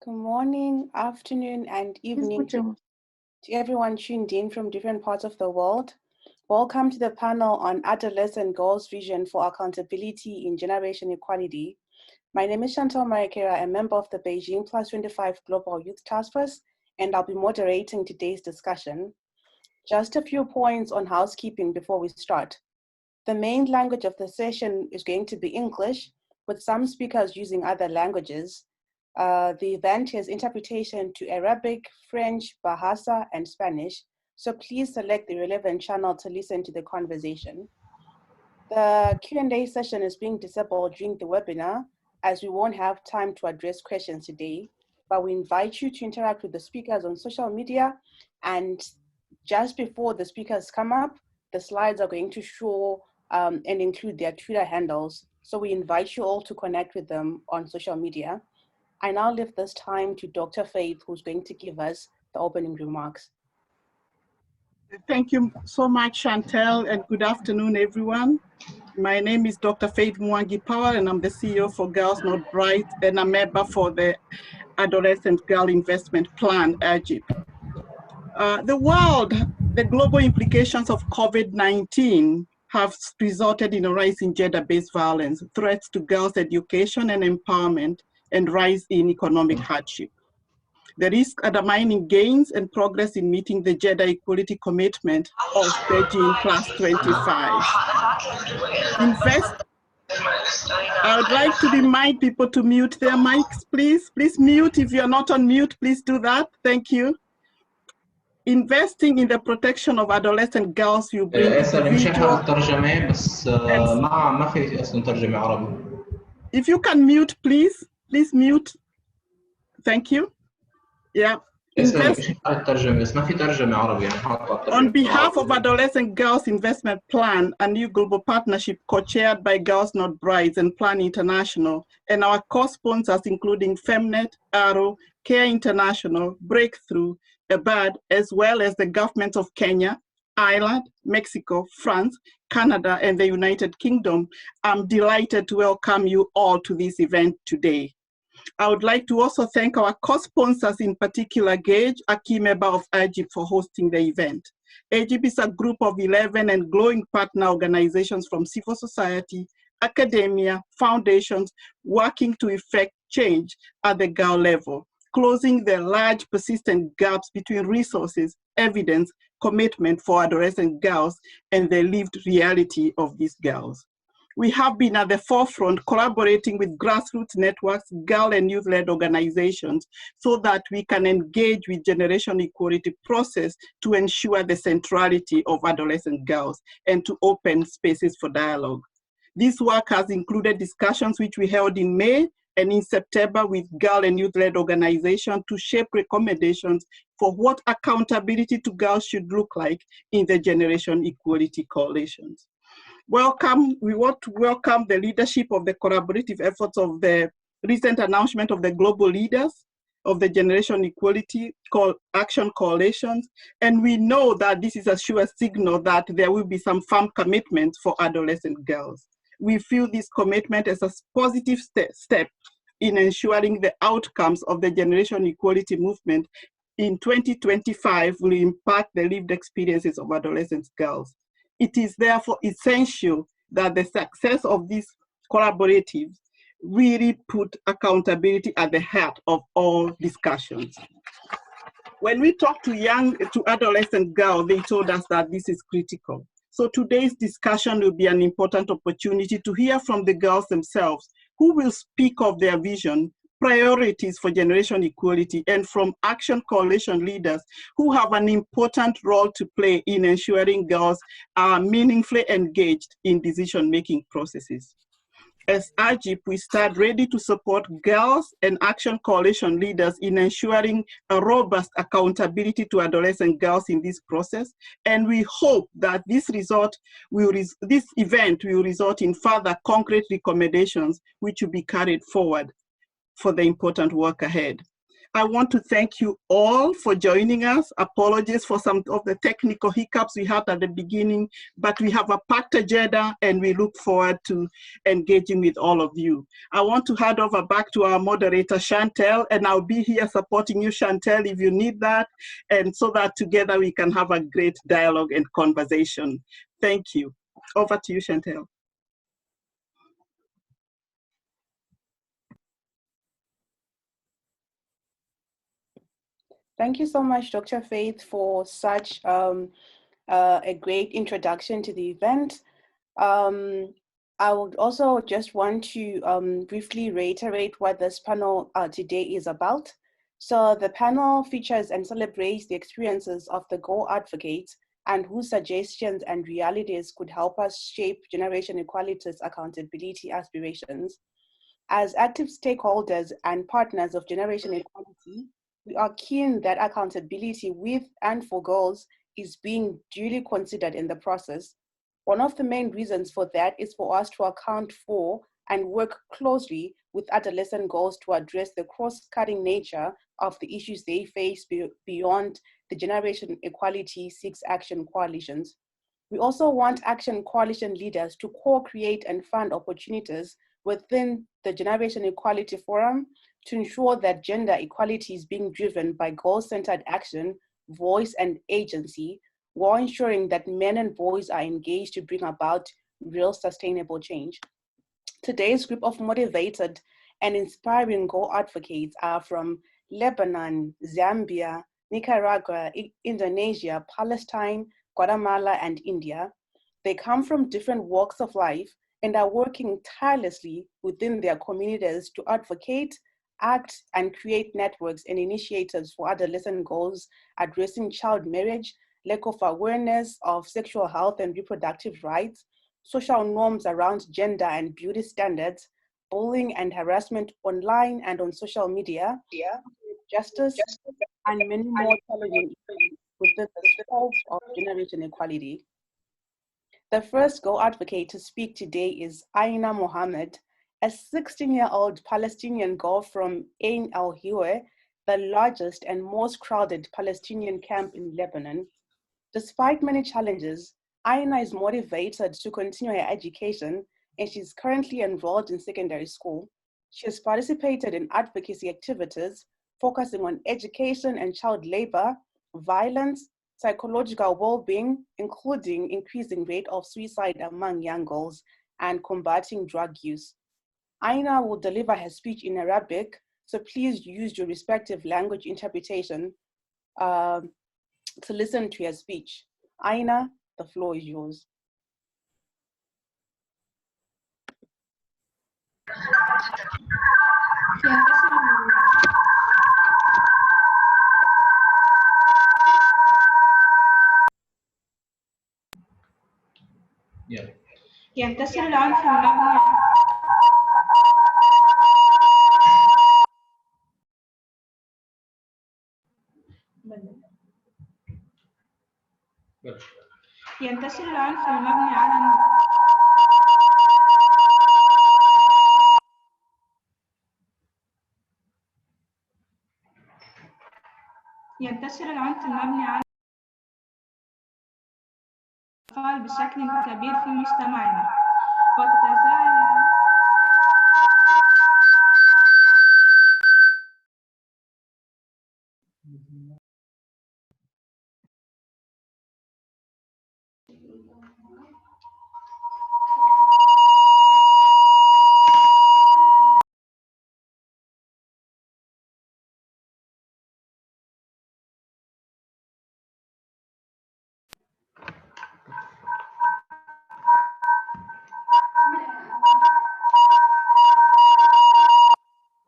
Good morning, afternoon, and evening to everyone tuned in from different parts of the world. Welcome to the panel on Adolescent Girls' Vision for Accountability in Generation Equality. My name is Chantal Marikera, a member of the Beijing +25 Global Youth Taskforce, and I'll be moderating today's discussion. Just a few points on housekeeping before we start. The main language of the session is going to be English, with some speakers using other languages. The event has interpretation to Arabic, French, Bahasa, and Spanish, so please select the relevant channel to listen to the conversation. The Q&A session is being disabled during the webinar, as we won't have time to address questions today, but we invite you to interact with the speakers on social media, and just before the speakers come up, the slides are going to show and include their Twitter handles, so we invite you all to connect with them on social media. I now leave this time to Dr. Faith, who's going to give us the opening remarks. Thank you so much, Chantal, and good afternoon, everyone. My name is Dr. Faith Mwangi Power, and I'm the CEO for Girls Not Bright, and a member for the Adolescent Girls Investment Plan, AGIP. The global implications of COVID-19 have resulted in a rise in gender-based violence, threats to girls' education and empowerment, and rise in economic hardship. The risk undermining gains and progress in meeting the gender equality commitment of Beijing +25. I would like to remind people to mute their mics, please. Please mute. If you're not on mute, please do that. Thank you. Investing in the protection of adolescent girls will bring individual. If you can mute, please mute. Thank you. Yeah. On behalf of Adolescent Girls Investment Plan, a new global partnership co-chaired by Girls Not Brides and Plan International, and our co-sponsors including FEMNET, ARO, Care International, Breakthrough, ABAD, as well as the governments of Kenya, Ireland, Mexico, France, Canada, and the United Kingdom, I'm delighted to welcome you all to this event today. I would like to also thank our co-sponsors, in particular Gage, a key member of AGIP, for hosting the event. AGIP is a group of 11 and growing partner organizations from civil society, academia, foundations, working to effect change at the girl level, closing the large persistent gaps between resources, evidence, commitment for adolescent girls, and the lived reality of these girls. We have been at the forefront collaborating with grassroots networks, girl and youth-led organizations, so that we can engage with generation equality process to ensure the centrality of adolescent girls and to open spaces for dialogue. This work has included discussions which we held in May and in September with girl and youth-led organizations to shape recommendations for what accountability to girls should look like in the generation equality coalitions. We want to welcome the leadership of the collaborative efforts of the recent announcement of the global leaders of the Generation Equality Action Coalitions. And we know that this is a sure signal that there will be some firm commitments for adolescent girls. We feel this commitment as a positive step in ensuring the outcomes of the Generation Equality movement in 2025 will impact the lived experiences of adolescent girls. It is therefore essential that the success of these collaboratives really put accountability at the heart of all discussions. When we talk to adolescent girls, they told us that this is critical. So today's discussion will be an important opportunity to hear from the girls themselves, who will speak of their vision, priorities for generation equality, and from action coalition leaders who have an important role to play in ensuring girls are meaningfully engaged in decision-making processes. As AGIP, we stand ready to support girls and action coalition leaders in ensuring a robust accountability to adolescent girls in this process, and we hope that this event will result in further concrete recommendations which will be carried forward for the important work ahead. I want to thank you all for joining us. Apologies for some of the technical hiccups we had at the beginning, but we have a packed agenda and we look forward to engaging with all of you. I want to hand over back to our moderator, Chantel, and I'll be here supporting you, Chantel, if you need that, and so that together we can have a great dialogue and conversation. Thank you. Over to you, Chantel. Thank you so much, Dr. Faith, for such a great introduction to the event. I would also just want to briefly reiterate what this panel today is about. So the panel features and celebrates the experiences of the Go advocates and whose suggestions and realities could help us shape generation equality's accountability aspirations. As active stakeholders and partners of generation equality, we are keen that accountability with and for girls is being duly considered in the process. One of the main reasons for that is for us to account for and work closely with adolescent girls to address the cross-cutting nature of the issues they face beyond the Generation Equality Seeks Action coalitions. We also want action coalition leaders to co-create and fund opportunities within the Generation Equality Forum to ensure that gender equality is being driven by goal-centered action, voice, and agency, while ensuring that men and boys are engaged to bring about real sustainable change. Today's group of motivated and inspiring goal advocates are from Lebanon, Zambia, Nicaragua, Indonesia, Palestine, Guatemala, and India. They come from different walks of life and are working tirelessly within their communities to advocate, act, and create networks and initiatives for adolescent goals addressing child marriage, lack of awareness of sexual health and reproductive rights, social norms around gender and beauty standards, bullying and harassment online and on social media, justice, and many more challenging issues within the scope of generation equality. The first Go advocate to speak today is Aina Mohammed, a 16-year-old Palestinian girl from Ain al-Hiwa, the largest and most crowded Palestinian camp in Lebanon. Despite many challenges, Aina is motivated to continue her education and she's currently enrolled in secondary school. She has participated in advocacy activities focusing on education and child labor, violence, psychological well-being, including increasing rate of suicide among young girls and combating drug use. Aina will deliver her speech in Arabic, so please use your respective language interpretation to listen to her speech. Aina, the floor is yours. ينتشر العنف المبني ينتشر العنف المبني على ينتشر العنف المبني على الأطفال بشكل كبير في مجتمعنا وتتزايد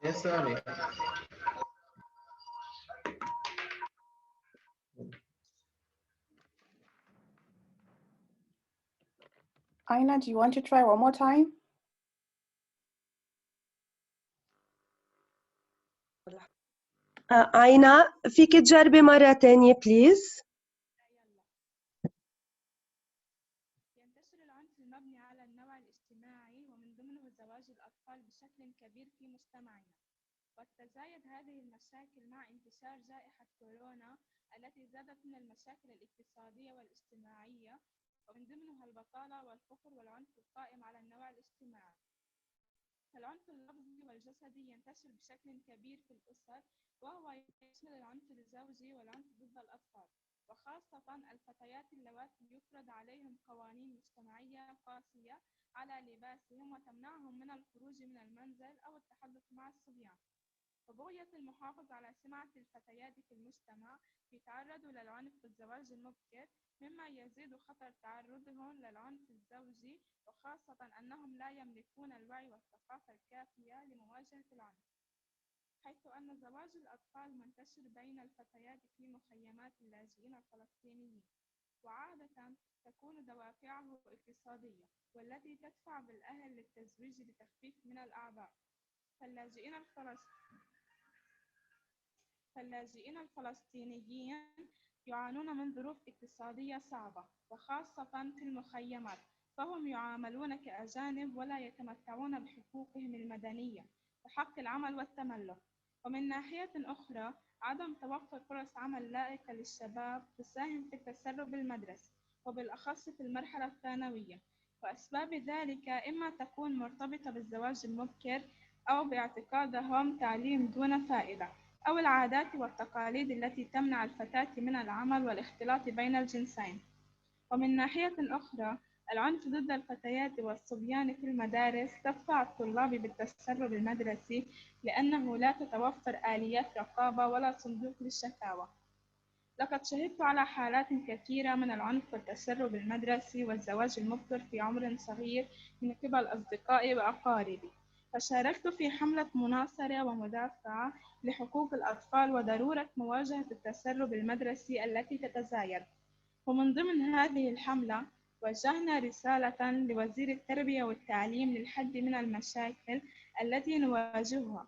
Yes, sorry. Aina, do you want to try one more time? أينا فيك تجربي مرة تانية بليز؟ ينتشر العنف المبني على النوع الاجتماعي ومن ضمنه زواج الأطفال بشكل كبير في مجتمعنا وتتزايد هذه المشاكل مع انتشار جائحة كورونا التي زادت من المشاكل الاقتصادية والاجتماعية، ومن ضمنها البطالة والفقر والعنف القائم على النوع الاجتماعي. العنف اللفظي والجسدي ينتشر بشكل كبير في الأسر، وهو يشمل العنف الزوجي والعنف ضد الأطفال، وخاصة الفتيات اللواتي يفرض عليهم قوانين مجتمعية قاسية على لباسهم وتمنعهم من الخروج من المنزل أو التحدث مع الصبيان. وبغية المحافظة على سمعة الفتيات في المجتمع يتعرضوا للعنف في الزواج المبكر، مما يزيد خطر تعرضهم للعنف الزوجي، وخاصة أنهم لا يملكون الوعي والثقافة الكافية لمواجهة العنف، حيث أن زواج الأطفال منتشر بين الفتيات في مخيمات اللاجئين الفلسطينيين، وعادة تكون دوافعه اقتصادية، والتي تدفع بالأهل للتزويج لتخفيف من الأعباء. فاللاجئين الفلسطينيين يعانون من ظروف اقتصادية صعبة، وخاصة في المخيمات، فهم يعاملون كأجانب ولا يتمتعون بحقوقهم المدنية وحق العمل والتملك. ومن ناحية أخرى، عدم توفر فرص عمل لائقة للشباب تساهم في التسرب المدرسي، وبالأخص في المرحلة الثانوية، وأسباب ذلك إما تكون مرتبطة بالزواج المبكر أو باعتقادهم تعليم دون فائدة، أو العادات والتقاليد التي تمنع الفتاة من العمل والاختلاط بين الجنسين. ومن ناحية أخرى، العنف ضد الفتيات والصبيان في المدارس تدفع الطلاب بالتسرب المدرسي، لأنه لا تتوفر آليات رقابة ولا صندوق للشكاوى. لقد شهدت على حالات كثيرة من العنف والتسرب المدرسي والزواج المبكر في عمر صغير من قبل أصدقائي وأقاربي، فشاركت في حملة مناصرة ومدافعة لحقوق الأطفال وضرورة مواجهة التسرب المدرسي التي تتزايد. ومن ضمن هذه الحملة وجهنا رسالة لوزير التربية والتعليم للحد من المشاكل التي نواجهها،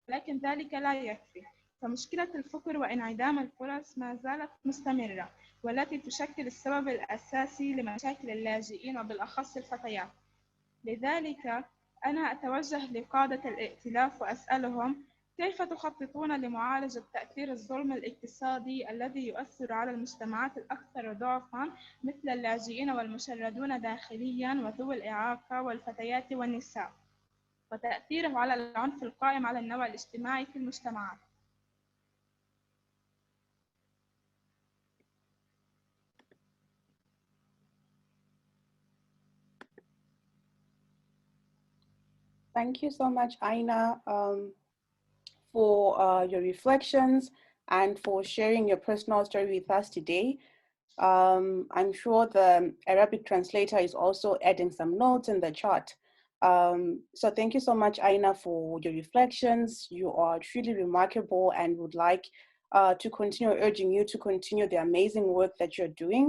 لكن ذلك لا يكفي، فمشكلة الفقر وانعدام الفرص ما زالت مستمرة، والتي تشكل السبب الأساسي لمشاكل اللاجئين وبالأخص الفتيات. لذلك أنا أتوجه لقادة الائتلاف وأسألهم: كيف تخططون لمعالجة تأثير الظلم الاقتصادي الذي يؤثر على المجتمعات الأكثر ضعفاً مثل اللاجئين والمشردون داخلياً وذوي الإعاقة والفتيات والنساء، وتأثيره على العنف القائم على النوع الاجتماعي في المجتمعات؟ Thank you so much, Aina, for your reflections and for sharing your personal story with us today. I'm sure the Arabic translator is also adding some notes in the chat. So thank you so much, Aina, for your reflections. You are truly remarkable, and would like to continue urging you to continue the amazing work that you're doing.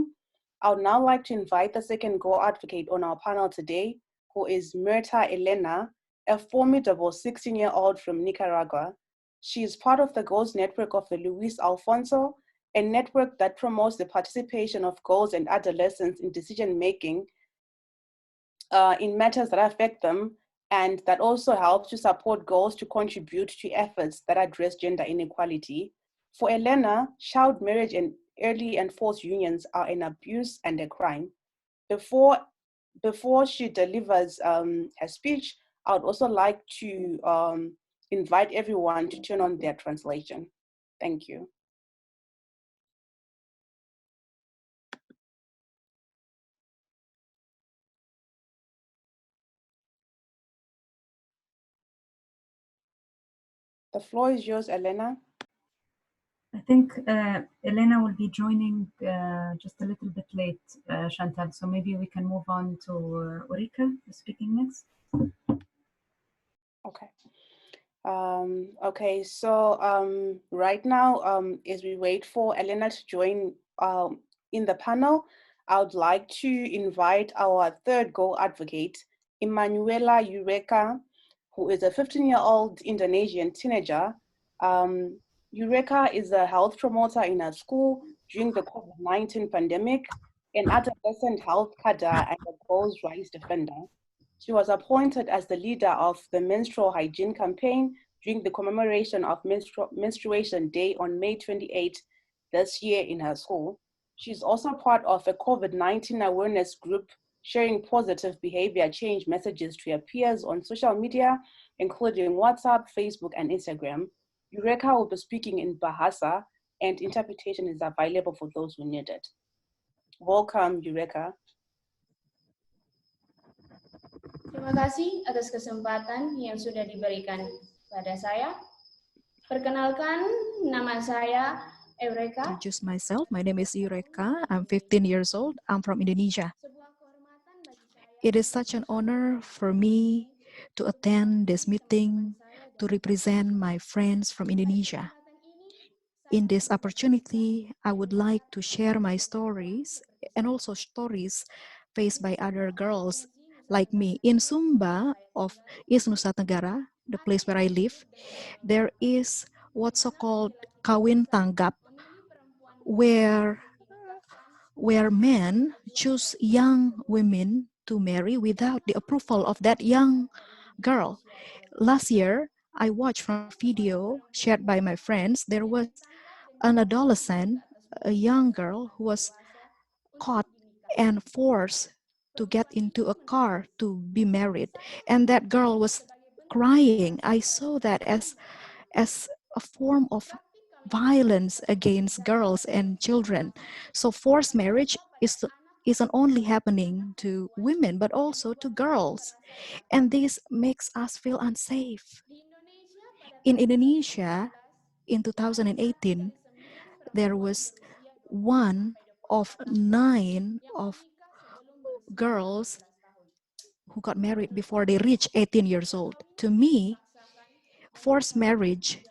I would now like to invite the second Go advocate on our panel today, who is Mirta Elena, a formidable 16-year-old from Nicaragua. She is part of the Goals Network of the Luis Alfonso, a network that promotes the participation of girls and adolescents in decision-making in matters that affect them, and that also helps to support girls to contribute to efforts that address gender inequality. For Elena, child marriage and early and forced unions are an abuse and a crime. Before she delivers her speech, I would also like to invite everyone to turn on their translation. Thank you. The floor is yours, Elena. I think Elena will be joining just a little bit late, Chantal, so maybe we can move on to Ulrika, speaking next. Okay. Okay, so right now, as we wait for Elena to join in the panel, I would like to invite our third Go advocate, Emanuela Eureka, who is a 15-year-old Indonesian teenager. Eureka is a health promoter in her school during the COVID-19 pandemic, an adolescent health cadre and a girls' rights defender. She was appointed as the leader of the menstrual hygiene campaign during the commemoration of Menstruation Day on May 28 this year in her school. She's also part of a COVID-19 awareness group sharing positive behavior change messages to her peers on social media, including WhatsApp, Facebook, and Instagram. Eureka will be speaking in Bahasa, and interpretation is available for those who need it. Welcome, Eureka. Terima kasih atas kesempatan yang sudah diberikan pada saya. Perkenalkan, nama saya Eureka. Introduce myself. My name is Eureka. I'm 15 years old. I'm from Indonesia. It is such an honor for me to attend this meeting to represent my friends from Indonesia. In this opportunity, I would like to share my stories and also stories faced by other girls like me. In Sumba of East Nusa Tenggara, the place where I live, there is what's so-called kawin tanggap, where men choose young women to marry without the approval of that young girl. Last year, I watched from a video shared by my friends. There was an adolescent, a young girl who was caught and forced to get into a car to be married. And that girl was crying. I saw that as a form of violence against girls and children. So forced marriage isn't only happening to women, but also to girls. And this makes us feel unsafe. In Indonesia, in 2018, there was 1 of 9 of girls who got married before they reached 18 years old. To me, forced marriage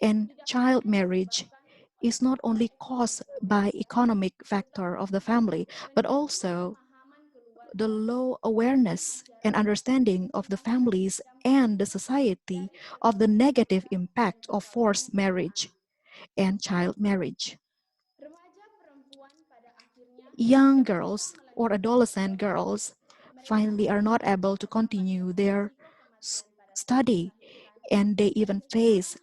and child marriage is not only caused by economic factor of the family, but also the low awareness and understanding of the families and the society of the negative impact of forced marriage and child marriage. Young girls or adolescent girls finally are not able to continue their study, and they even face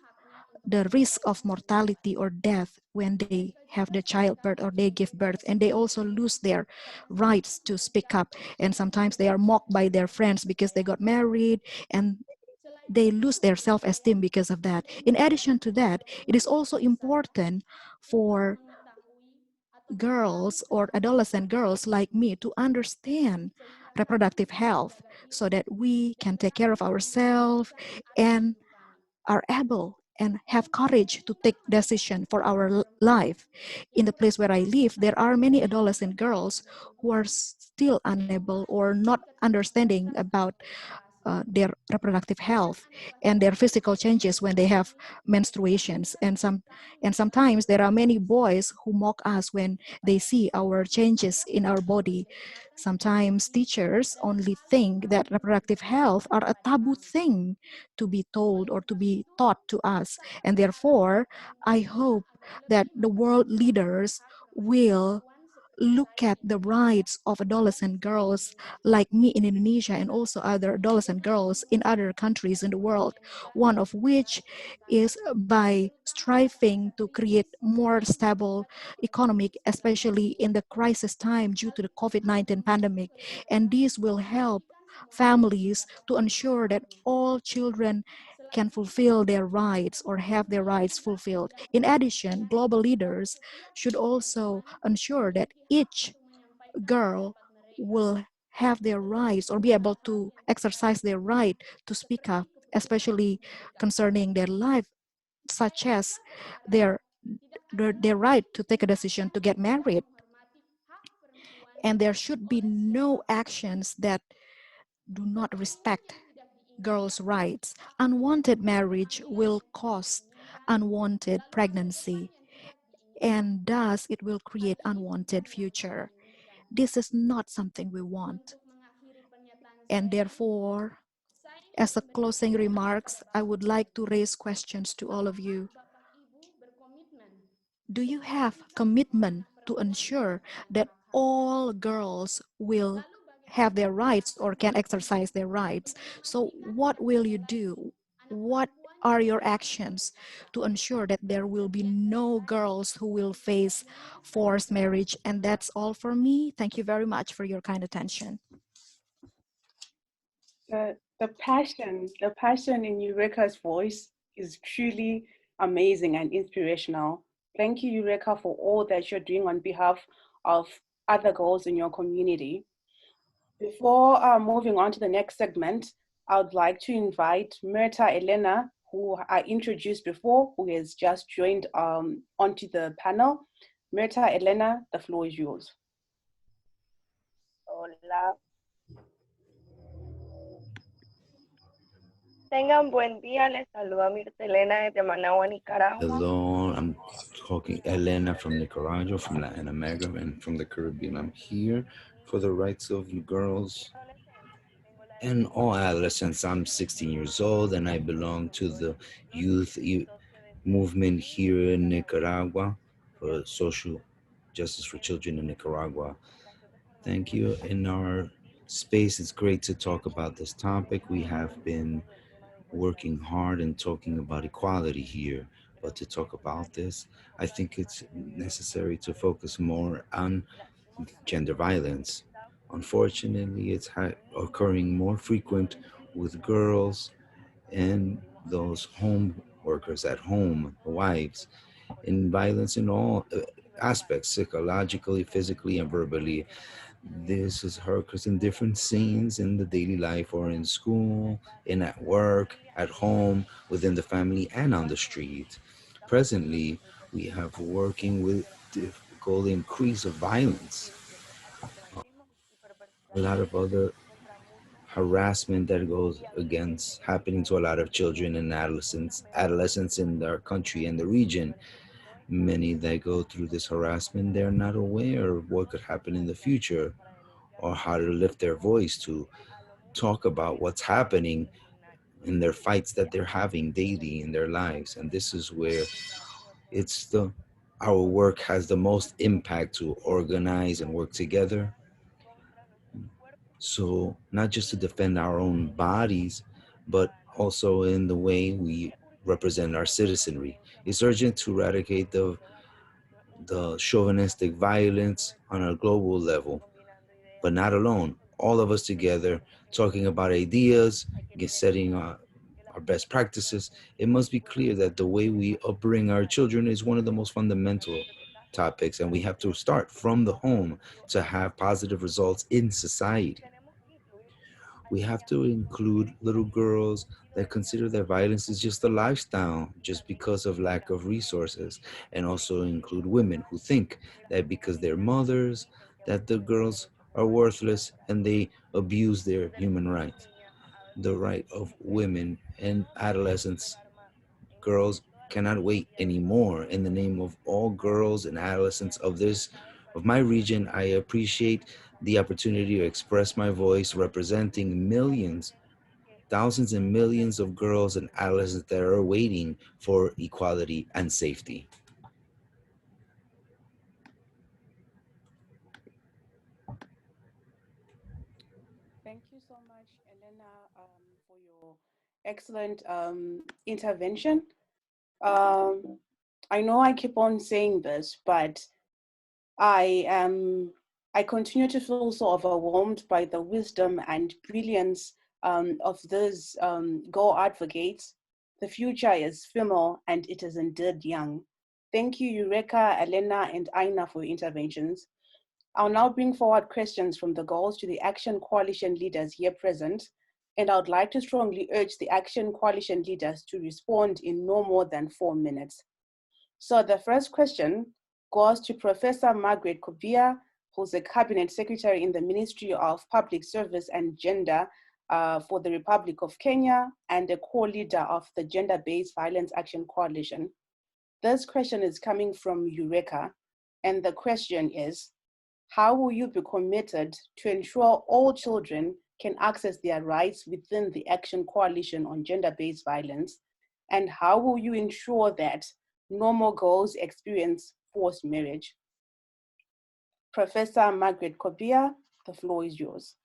the risk of mortality or death when they have the childbirth or they give birth, and they also lose their rights to speak up, and sometimes they are mocked by their friends because they got married, and they lose their self-esteem because of that. In addition to that, it is also important for girls or adolescent girls like me to understand reproductive health so that we can take care of ourselves and are able and have courage to take decision for our life. In the place where I live, there are many adolescent girls who are still unable or not understanding about their reproductive health and their physical changes when they have menstruations. And sometimes there are many boys who mock us when they see our changes in our body. Sometimes teachers only think that reproductive health are a taboo thing to be told or to be taught to us. And therefore, I hope that the world leaders will look at the rights of adolescent girls like me in Indonesia and also other adolescent girls in other countries in the world, one of which is by striving to create more stable economic, especially in the crisis time due to the COVID-19 pandemic. And this will help families to ensure that all children can fulfill their rights or have their rights fulfilled. In addition, global leaders should also ensure that each girl will have their rights or be able to exercise their right to speak up, especially concerning their life, such as their right to take a decision to get married. And there should be no actions that do not respect girls' rights. Unwanted marriage will cause unwanted pregnancy, and thus it will create unwanted future. This is not something we want. And therefore, as a closing remarks, I would like to raise questions to all of you. Do you have commitment to ensure that all girls will have their rights or can exercise their rights? So what will you do? What are your actions to ensure that there will be no girls who will face forced marriage? And that's all for me. Thank you very much for your kind attention. The passion in Eureka's voice is truly amazing and inspirational. Thank you, Eureka, for all that you're doing on behalf of other girls in your community. Before moving on to the next segment, I would like to invite Myrta Elena, who I introduced before, who has just joined onto the panel. Myrta Elena, the floor is yours. Hola. Tengan buen día, les saluda Mirta Elena desde Managua, Nicaragua. Hello, I'm talking Elena from Nicaragua, from Latin America, and from the Caribbean. I'm here for the rights of girls and all adolescents. I'm 16 years old and I belong to the youth movement here in Nicaragua for social justice for children in Nicaragua. Thank you. In our space, it's great to talk about this topic. We have been working hard and talking about equality here, but to talk about this, I think it's necessary to focus more on gender violence. Unfortunately, it's occurring more frequent with girls and those home workers at home, wives, in violence in all aspects, psychologically, physically, and verbally. This is occurs in different scenes in the daily life or in school, and at work, at home, within the family, and on the street. Presently, we have working with difficult increase of violence. A lot of other harassment that goes against happening to a lot of children and adolescents in our country and the region. Many that go through this harassment, they're not aware of what could happen in the future or how to lift their voice to talk about what's happening in their fights that they're having daily in their lives. And this is where our work has the most impact to organize and work together. So not just to defend our own bodies, but also in the way we represent our citizenry. It's urgent to eradicate the chauvinistic violence on a global level, but not alone. All of us together talking about ideas, setting our best practices. It must be clear that the way we upbring our children is one of the most fundamental topics, and we have to start from the home to have positive results in society. We have to include little girls that consider that violence is just a lifestyle, just because of lack of resources, and also include women who think that because they're mothers, that the girls are worthless and they abuse their human rights. The right of women and adolescents, girls cannot wait anymore. In the name of all girls and adolescents of my region, I appreciate the opportunity to express my voice representing millions, thousands and millions of girls and adolescents that are waiting for equality and safety. Thank you so much, Elena, for your excellent intervention. I know I keep on saying this, but I continue to feel so overwhelmed by the wisdom and brilliance of these girl advocates. The future is female and it is indeed young. Thank you, Eureka, Elena, and Aina for your interventions. I'll now bring forward questions from the girls to the Action Coalition leaders here present, and I would like to strongly urge the Action Coalition leaders to respond in no more than 4 minutes. So the first question goes to Professor Margaret Kobia, who's a Cabinet Secretary in the Ministry of Public Service and Gender for the Republic of Kenya and a co-leader of the Gender-Based Violence Action Coalition. This question is coming from Eureka, and the question is, how will you be committed to ensure all children can access their rights within the Action Coalition on Gender-Based Violence? And how will you ensure that no more girls experience forced marriage? Professor Margaret Kobia, the floor is yours.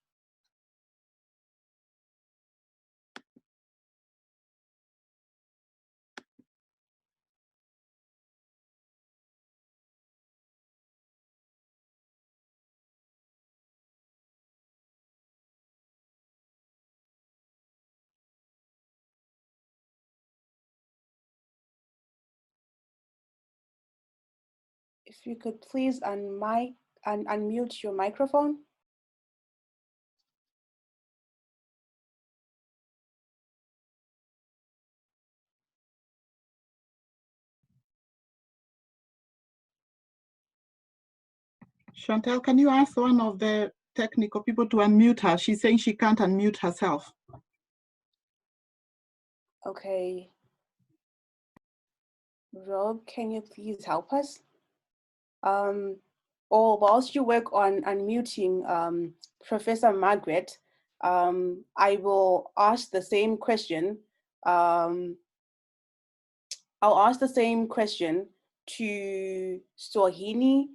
If you could please unmute your microphone. Chantal, can you ask one of the technical people to unmute her? She's saying she can't unmute herself. Okay. Rob, can you please help us? Or whilst you work on unmuting Professor Margaret, I will ask the same question. I'll ask the same question to Sohini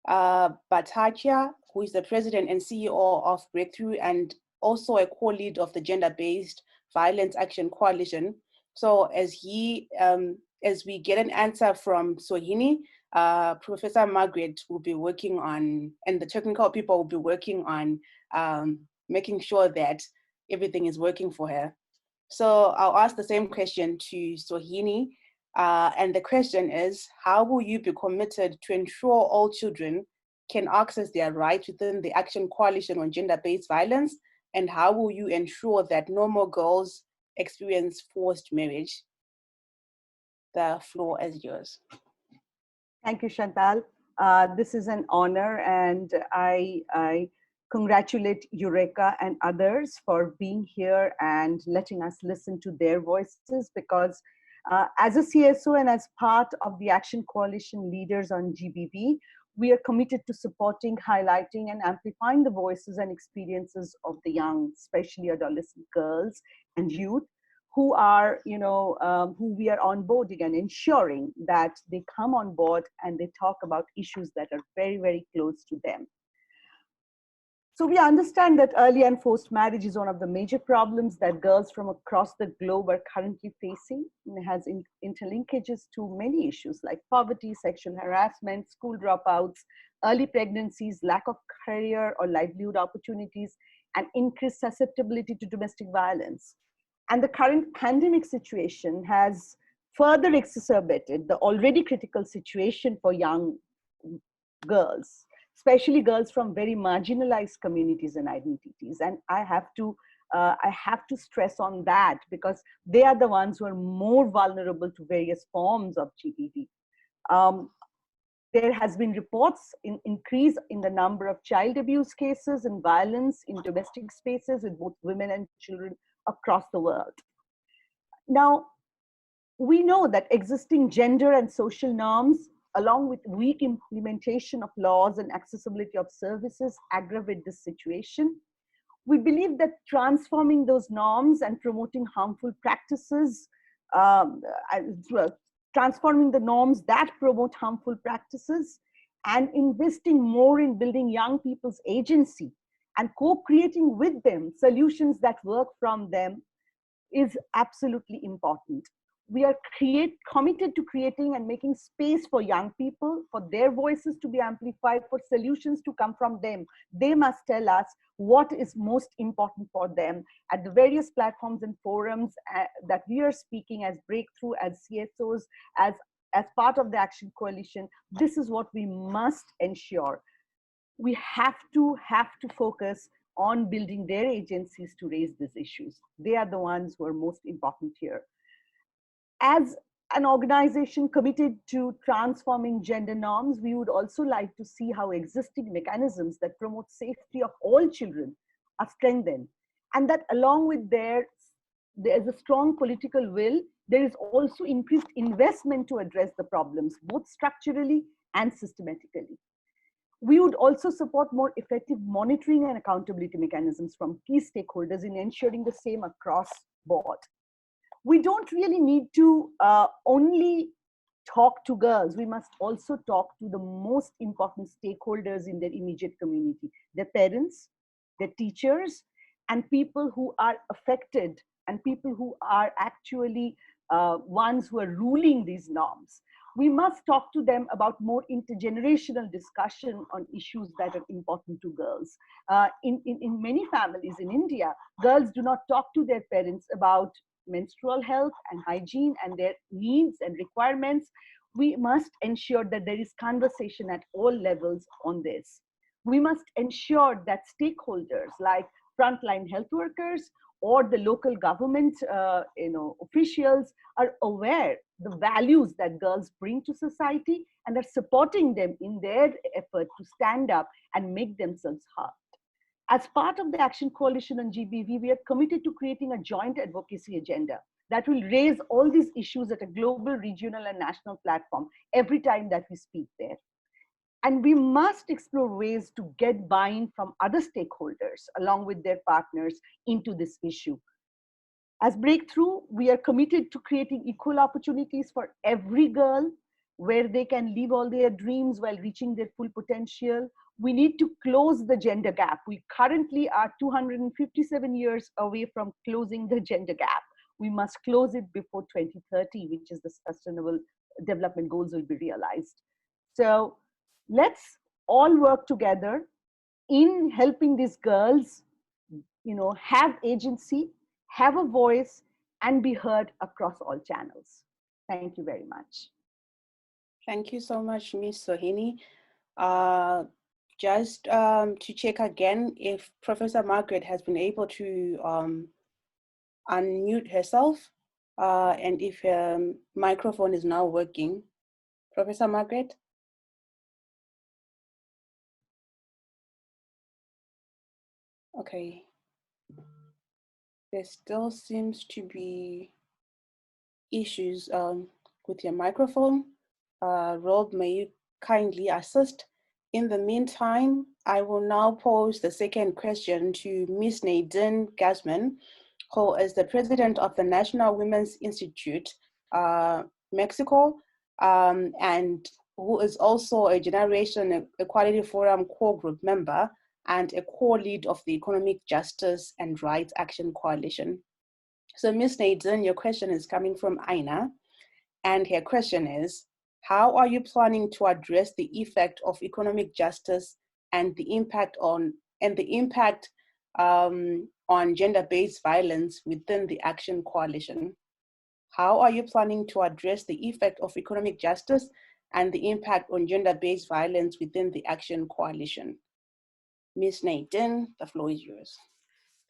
Bhattacharya, who is the president and CEO of Breakthrough and also a co-lead of the Gender-Based Violence Action Coalition. So as we get an answer from Sohini, Professor Margaret will be working on, and the technical people will be working on making sure that everything is working for her. So I'll ask the same question to Sohini. And the question is, how will you be committed to ensure all children can access their rights within the Action Coalition on Gender-Based Violence? And how will you ensure that no more girls experience forced marriage? The floor is yours. Thank you, Chantal. This is an honor, and I congratulate Eureka and others for being here and letting us listen to their voices, because as a CSO and as part of the Action Coalition leaders on GBV, we are committed to supporting, highlighting, and amplifying the voices and experiences of the young, especially adolescent girls and youth, who are, who we are onboarding and ensuring that they come on board and they talk about issues that are very, very close to them. So we understand that early and forced marriage is one of the major problems that girls from across the globe are currently facing, and it has interlinkages to many issues like poverty, sexual harassment, school dropouts, early pregnancies, lack of career or livelihood opportunities, and increased susceptibility to domestic violence. And the current pandemic situation has further exacerbated the already critical situation for young girls, especially girls from very marginalized communities and identities. And I have to stress on that, because they are the ones who are more vulnerable to various forms of GBV. There has been reports in increase in the number of child abuse cases and violence in domestic spaces with both women and children across the world. Now, we know that existing gender and social norms, along with weak implementation of laws and accessibility of services, aggravate this situation. We believe that transforming those norms and promoting harmful practices, transforming the norms that promote harmful practices, and investing more in building young people's agency and co-creating with them solutions that work from them is absolutely important. We are committed to creating and making space for young people, for their voices to be amplified, for solutions to come from them. They must tell us what is most important for them at the various platforms and forums that we are speaking as Breakthrough, as CSOs, as part of the Action Coalition. This is what we must ensure. We have to focus on building their agencies to raise these issues. They are the ones who are most important here. As an organization committed to transforming gender norms, we would also like to see how existing mechanisms that promote safety of all children are strengthened. And that along with there is a strong political will, there is also increased investment to address the problems, both structurally and systematically. We would also support more effective monitoring and accountability mechanisms from key stakeholders in ensuring the same across board. We don't really need to only talk to girls. We must also talk to the most important stakeholders in their immediate community, their parents, their teachers, and people who are affected, and people who are actually ones who are ruling these norms. We must talk to them about more intergenerational discussion on issues that are important to girls. In many families in India, girls do not talk to their parents about menstrual health and hygiene and their needs and requirements. we must ensure that there is conversation at all levels on this. We must ensure that stakeholders like frontline health workers or the local government officials are aware the values that girls bring to society and are supporting them in their effort to stand up and make themselves heard. As part of the Action Coalition on GBV, we are committed to creating a joint advocacy agenda that will raise all these issues at a global, regional, and national platform every time that we speak there. And we must explore ways to get buy-in from other stakeholders along with their partners into this issue. As Breakthrough, we are committed to creating equal opportunities for every girl where they can live all their dreams while reaching their full potential. We need to close the gender gap. We currently are 257 years away from closing the gender gap. We must close it before 2030, which is the Sustainable Development Goals will be realized. So let's all work together in helping these girls, have agency, have a voice, and be heard across all channels. Thank you very much. Thank you so much, Ms. Sohini. Just to check again if Professor Margaret has been able to unmute herself and if her microphone is now working. Professor Margaret? Okay. There still seems to be issues with your microphone. Rob, may you kindly assist? In the meantime, I will now pose the second question to Ms. Nadine Guzman, who is the president of the National Women's Institute, Mexico, and who is also a Generation Equality Forum core group member and a core lead of the Economic Justice and Rights Action Coalition. So Ms. Nadine, your question is coming from Aina, and her question is, how are you planning to address the effect of economic justice and the impact on gender-based violence within the Action Coalition? How are you planning to address the effect of economic justice and the impact on gender-based violence within the Action Coalition? Ms. Nadine, the floor is yours.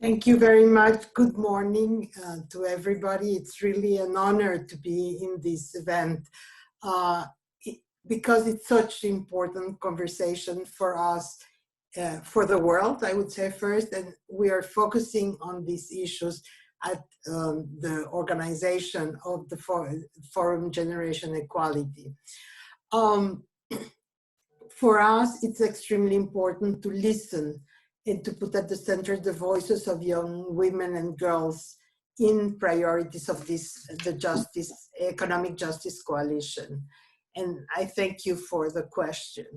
Thank you very much. Good morning to everybody. It's really an honor to be in this event because it's such an important conversation for us, for the world, I would say first, and we are focusing on these issues at the organization of the Forum Generation Equality. For us, it's extremely important to listen and to put at the center the voices of young women and girls in priorities of the Economic Justice Coalition. And I thank you for the question.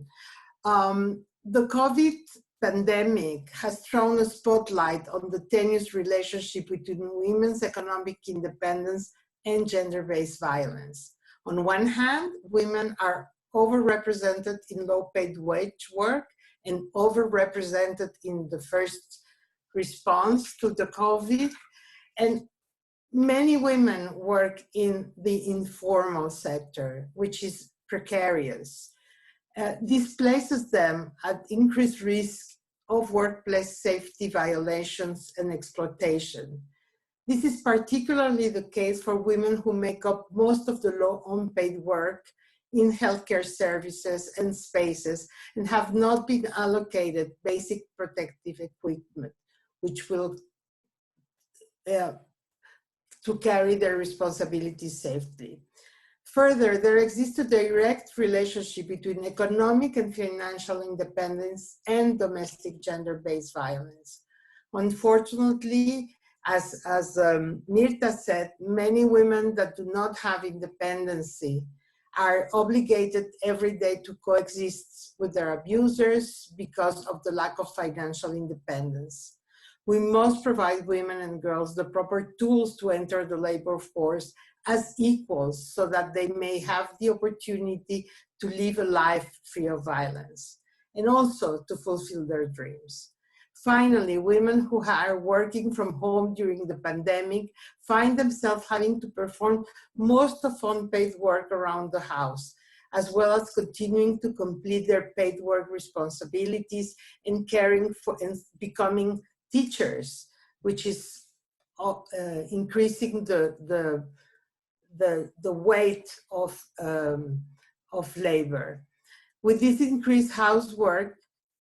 The COVID pandemic has thrown a spotlight on the tenuous relationship between women's economic independence and gender-based violence. On one hand, women are overrepresented in low-paid wage work and overrepresented in the first response to the COVID. And many women work in the informal sector, which is precarious. This places them at increased risk of workplace safety violations and exploitation. This is particularly the case for women who make up most of the low unpaid work in healthcare services and spaces and have not been allocated basic protective equipment, which will to carry their responsibilities safely. Further, there exists a direct relationship between economic and financial independence and domestic gender-based violence. Unfortunately, as Mirta said, many women that do not have independency are obligated every day to coexist with their abusers because of the lack of financial independence. We must provide women and girls the proper tools to enter the labor force as equals so that they may have the opportunity to live a life free of violence and also to fulfill their dreams. Finally, women who are working from home during the pandemic find themselves having to perform most of unpaid work around the house, as well as continuing to complete their paid work responsibilities and caring for and becoming teachers, which is increasing the weight of labor. With this increased housework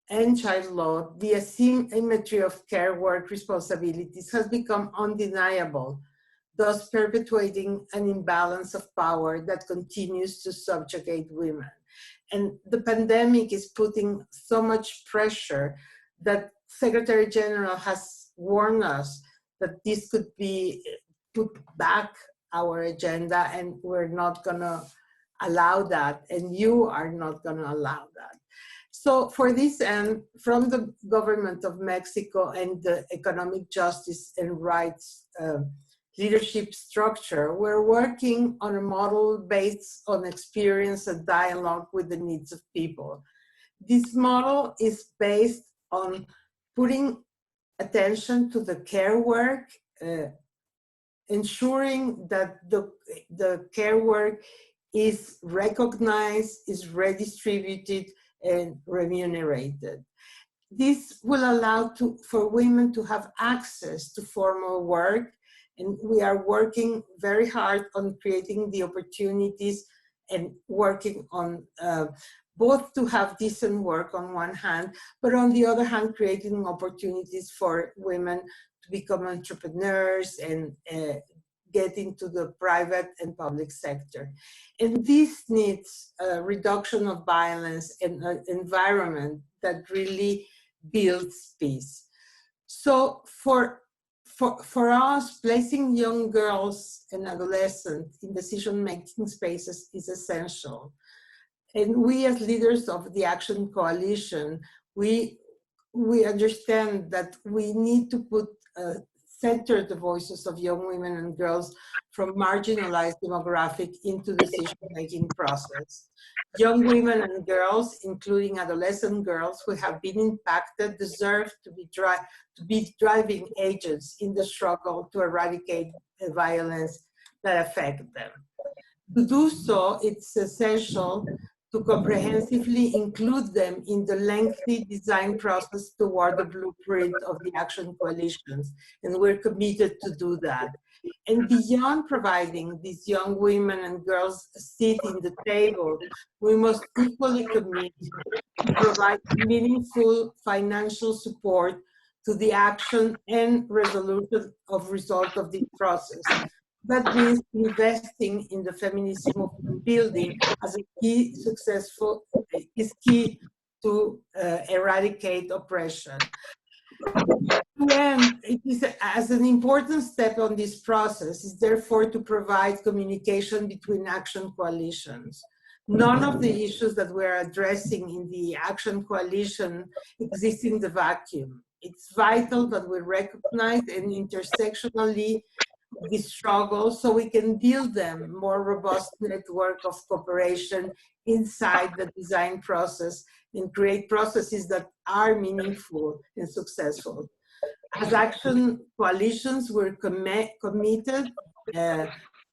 and child law, the asymmetry of care work responsibilities has become undeniable, thus perpetuating an imbalance of power that continues to subjugate women. And the pandemic is putting so much pressure that Secretary General has warned us that this could be put back our agenda, and we're not gonna allow that, and you are not gonna allow that. So for this end, from the government of Mexico and the economic justice and rights leadership structure, we're working on a model based on experience and dialogue with the needs of people. This model is based on putting attention to the care work, ensuring that the care work is recognized, is redistributed, and remunerated. This will allow for women to have access to formal work, and we are working very hard on creating the opportunities and working on both to have decent work on one hand, but on the other hand, creating opportunities for women to become entrepreneurs and get into the private and public sector. And this needs a reduction of violence and an environment that really builds peace. So for us, placing young girls and adolescents in decision-making spaces is essential. And we as leaders of the Action Coalition, we understand that we need to put center the voices of young women and girls from marginalized demographic into decision-making process. Young women and girls, including adolescent girls who have been impacted, deserve to be driving agents in the struggle to eradicate the violence that affect them. To do so, it's essential to comprehensively include them in the lengthy design process toward the blueprint of the Action Coalitions, and we're committed to do that. And beyond providing these young women and girls a seat in the table, we must equally commit to provide meaningful financial support to the action and resolution of result of this process. That means investing in the feminist movement building as a key is key to eradicate oppression. And it is as an important step on this process is therefore to provide communication between action coalitions. None of the issues that we're addressing in the Action Coalition exist in the vacuum. It's vital that we recognize and intersectionally these struggles so we can build them more robust network of cooperation inside the design process and create processes that are meaningful and successful. As action coalitions, we're committed to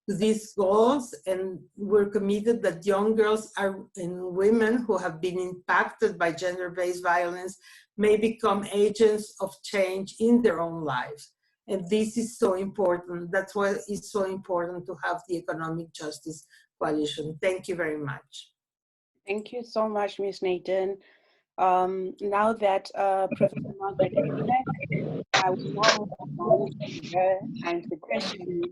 these goals, and we're committed that young girls and women who have been impacted by gender-based violence may become agents of change in their own lives. And this is so important. That's why it's so important to have the Economic Justice Coalition. Thank you very much. Thank you so much, Ms. Nathan. Now that Professor Margaret is back, I will now move on to her and the question.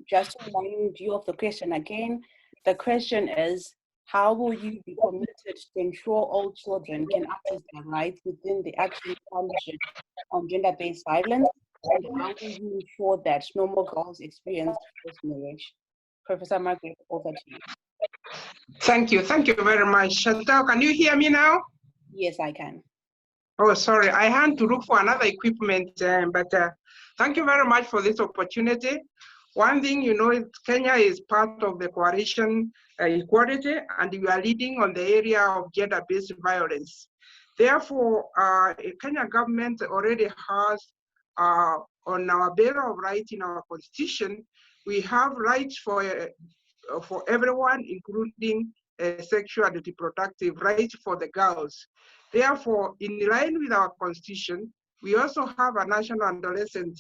Just to remind you of the question again, the question is, how will you be committed to ensure all children can access their rights within the Action Coalition on Gender-Based Violence? And how will you ensure that no more girls experience forced marriage? Professor Margaret, over to you. Thank you very much. Chantal, can you hear me now? Yes, I can. Oh, sorry, I had to look for another equipment, but thank you very much for this opportunity. One thing, you know, Kenya is part of the coalition equality, and we are leading on the area of gender-based violence. Therefore, Kenya government already has on our Bill of Rights in our constitution, we have rights for for everyone, including sexual and reproductive rights for the girls. Therefore, in line with our constitution, we also have a national adolescent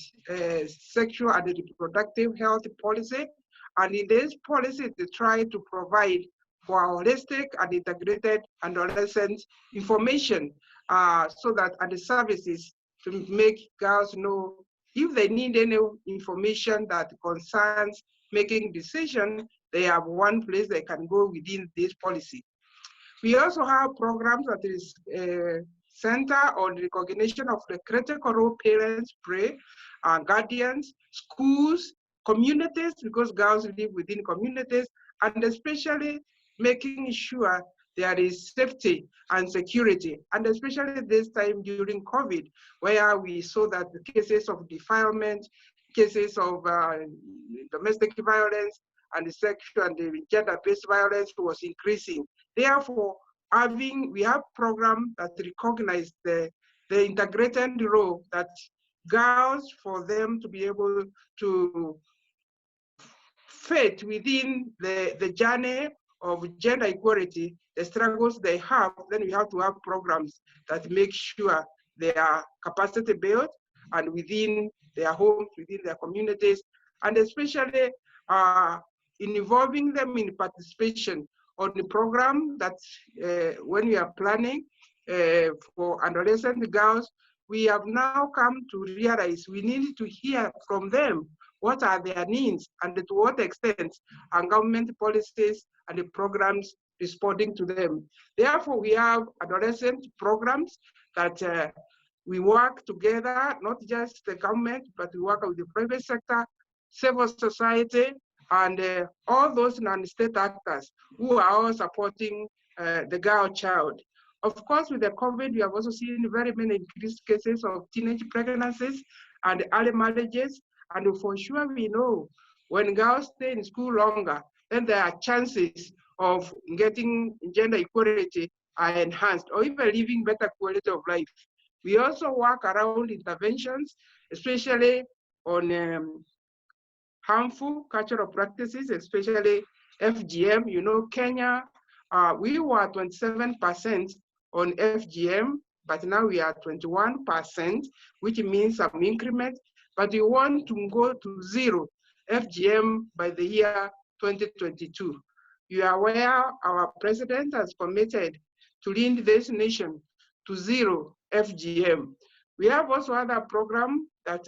sexual and reproductive health policy. And in this policy, they try to provide for holistic and integrated adolescent information so that and the services to make girls know if they need any information that concerns making decisions, they have one place they can go within this policy. We also have programs that is center on recognition of the critical role parents play, guardians, schools, communities, because girls live within communities, and especially making sure there is safety and security, and especially this time during COVID, where we saw that the cases of defilement, cases of domestic violence, and the sexual and the gender-based violence was increasing. Therefore, we have programs that recognize the integrated role that girls, for them to be able to fit within the journey of gender equality, the struggles they have, then we have to have programs that make sure they are capacity built and within their homes, within their communities, and especially in involving them in participation on the program that when we are planning for adolescent girls, we have now come to realize we need to hear from them what are their needs and to what extent are government policies and the programs responding to them. Therefore, we have adolescent programs that we work together, not just the government, but we work with the private sector, civil society, and all those non-state actors who are all supporting the girl child. Of course, with the COVID, we have also seen very many increased cases of teenage pregnancies and early marriages. And for sure, we know when girls stay in school longer, then there are chances of getting gender equality are enhanced, or even living better quality of life. We also work around interventions, especially on harmful cultural practices, especially FGM. You know, Kenya, we were 27% on FGM, but now we are 21%, which means some increment, but we want to go to zero FGM by the year 2022. You are aware our president has committed to lead this nation to zero FGM. We have also other programs that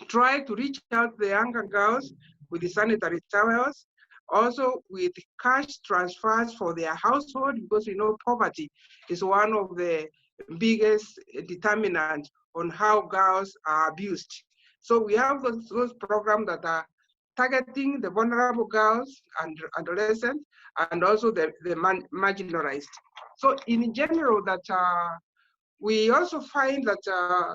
try to reach out to the younger girls with the sanitary towels, also with cash transfers for their household, because we know poverty is one of the biggest determinants on how girls are abused. So we have those programs that are targeting the vulnerable girls and adolescents, and also the marginalized. So in general, that we also find that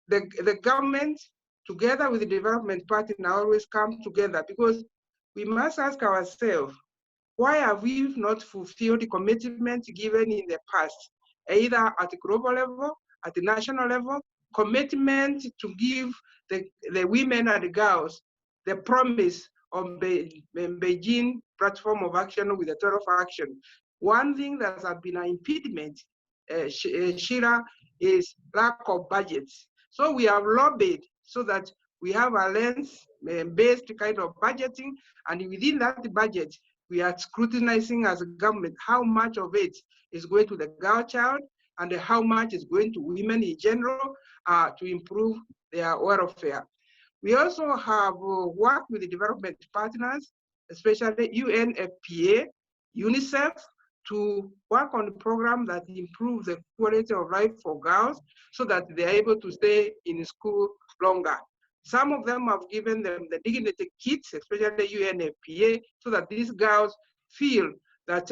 the government, together with the development partner, always come together, because we must ask ourselves, why have we not fulfilled the commitment given in the past, either at the global level, at the national level, commitment to give the women and the girls the promise of the Beijing platform of action with the 12 action. One thing that has been an impediment, Shira, is lack of budgets. So we have lobbied so that we have a lens-based kind of budgeting, and within that budget, we are scrutinizing as a government how much of it is going to the girl child and how much is going to women in general to improve their welfare. We also have worked with the development partners, especially UNFPA, UNICEF, to work on a program that improves the quality of life for girls so that they're able to stay in school longer. Some of them have given them the dignity kits, especially UNFPA, so that these girls feel that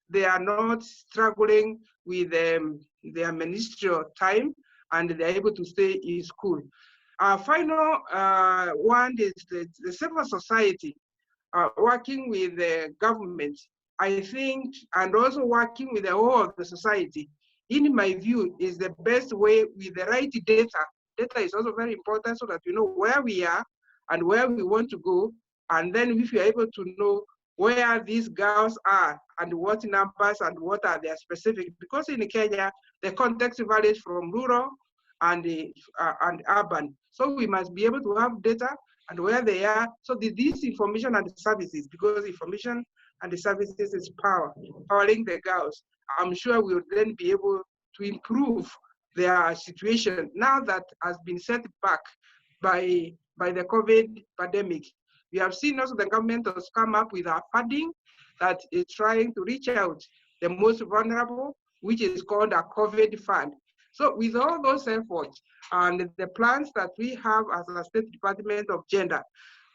they are not struggling with their ministerial time and they're able to stay in school. Final one is the civil society working with the government, I think, and also working with the whole of the society, in my view, is the best way with the right data. Data is also very important so that we know where we are and where we want to go, And then if you're able to know where these girls are and what numbers and what are their specific, because in Kenya, the context varies from rural and urban. So we must be able to have data and where they are. So this information and the services, because information and the services is powering the girls. I'm sure we'll then be able to improve their situation now that has been set back by the COVID pandemic. We have seen also the government has come up with a funding that is trying to reach out the most vulnerable, which is called a COVID fund. So with all those efforts and the plans that we have as a State Department of Gender,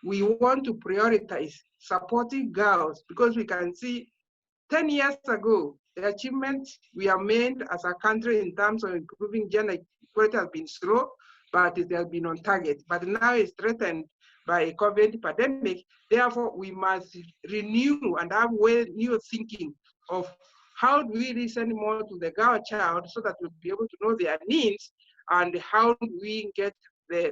we want to prioritize supporting girls because we can see 10 years ago, the achievements we have made as a country in terms of improving gender equality has been slow, but it has been on target. But now it's threatened by a COVID pandemic. Therefore, we must renew and have new thinking of how do we listen more to the girl child so that we'll be able to know their needs, and how do we get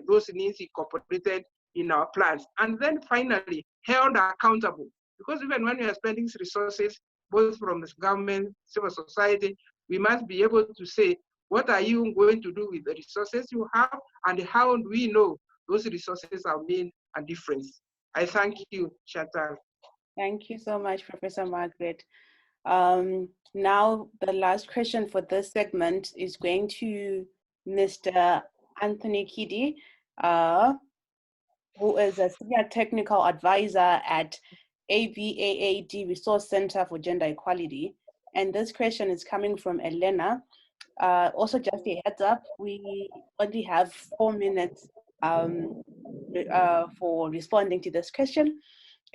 those needs incorporated in our plans. And then finally, held accountable. Because even when we are spending resources, both from the government, civil society, we must be able to say, what are you going to do with the resources you have, and how do we know those resources are made a difference? I thank you, Chantal. Thank you so much, Professor Margaret. Now, the last question for this segment is going to Mr. Anthony Kidi, who is a Senior Technical Advisor at AVAAD Resource Center for Gender Equality. And this question is coming from Elena. Also, just a heads up, we only have 4 minutes for responding to this question.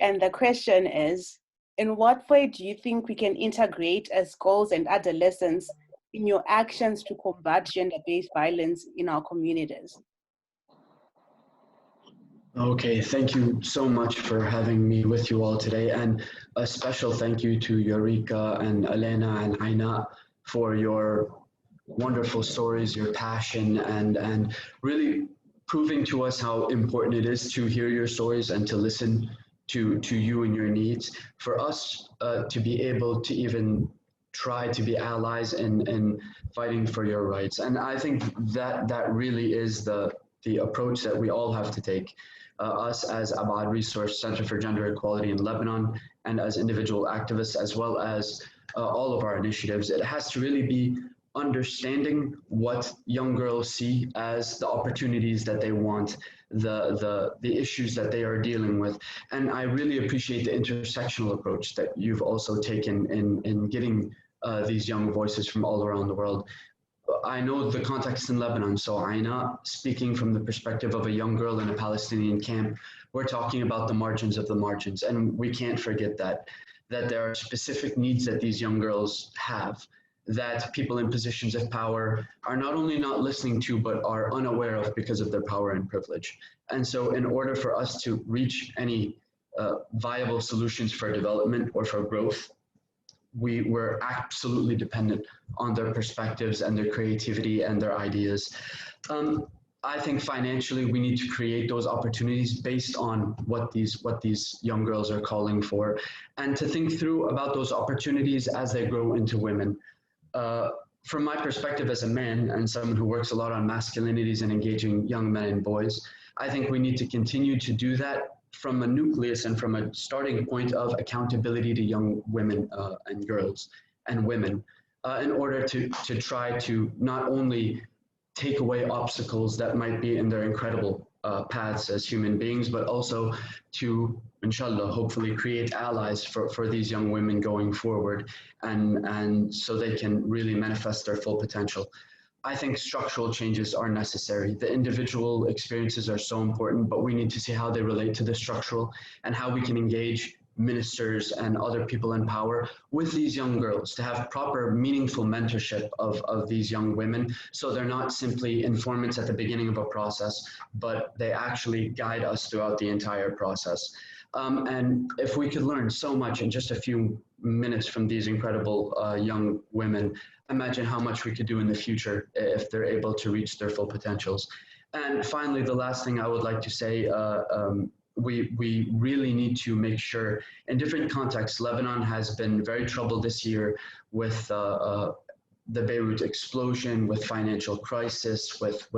And the question is, in what way do you think we can integrate as girls and adolescents in your actions to combat gender-based violence in our communities? Okay, thank you so much for having me with you all today, and a special thank you to Eureka and Elena and Aina for your wonderful stories, your passion, and really proving to us how important it is to hear your stories and to listen to you and your needs. For us to be able to even try to be allies in fighting for your rights. And I think that really is the approach that we all have to take. Us as Abad Resource Center for Gender Equality in Lebanon, and as individual activists, as well as all of our initiatives, it has to really be understanding what young girls see as the opportunities that they want, the issues that they are dealing with. And I really appreciate the intersectional approach that you've also taken in getting these young voices from all around the world. I know the context in Lebanon, so Aina, speaking from the perspective of a young girl in a Palestinian camp, we're talking about the margins of the margins, and we can't forget that there are specific needs that these young girls have, that people in positions of power are not only not listening to, but are unaware of because of their power and privilege. And so in order for us to reach any viable solutions for development or for growth, we were absolutely dependent on their perspectives and their creativity and their ideas. I think financially we need to create those opportunities based on what these young girls are calling for, and to think through about those opportunities as they grow into women. From my perspective as a man and someone who works a lot on masculinities and engaging young men and boys, I think we need to continue to do that from a nucleus and from a starting point of accountability to young women and girls and women in order to try to not only take away obstacles that might be in their incredible paths as human beings, but also to, inshallah, hopefully create allies for these young women going forward, and so they can really manifest their full potential. I think structural changes are necessary. The individual experiences are so important, but we need to see how they relate to the structural and how we can engage ministers and other people in power with these young girls to have proper, meaningful mentorship of these young women, so they're not simply informants at the beginning of a process, but they actually guide us throughout the entire process. And if we could learn so much in just a few minutes from these incredible young women, imagine how much we could do in the future if they're able to reach their full potentials. And finally, the last thing I would like to say we really need to make sure in different contexts. Lebanon has been very troubled this year with the Beirut explosion, with financial crisis, with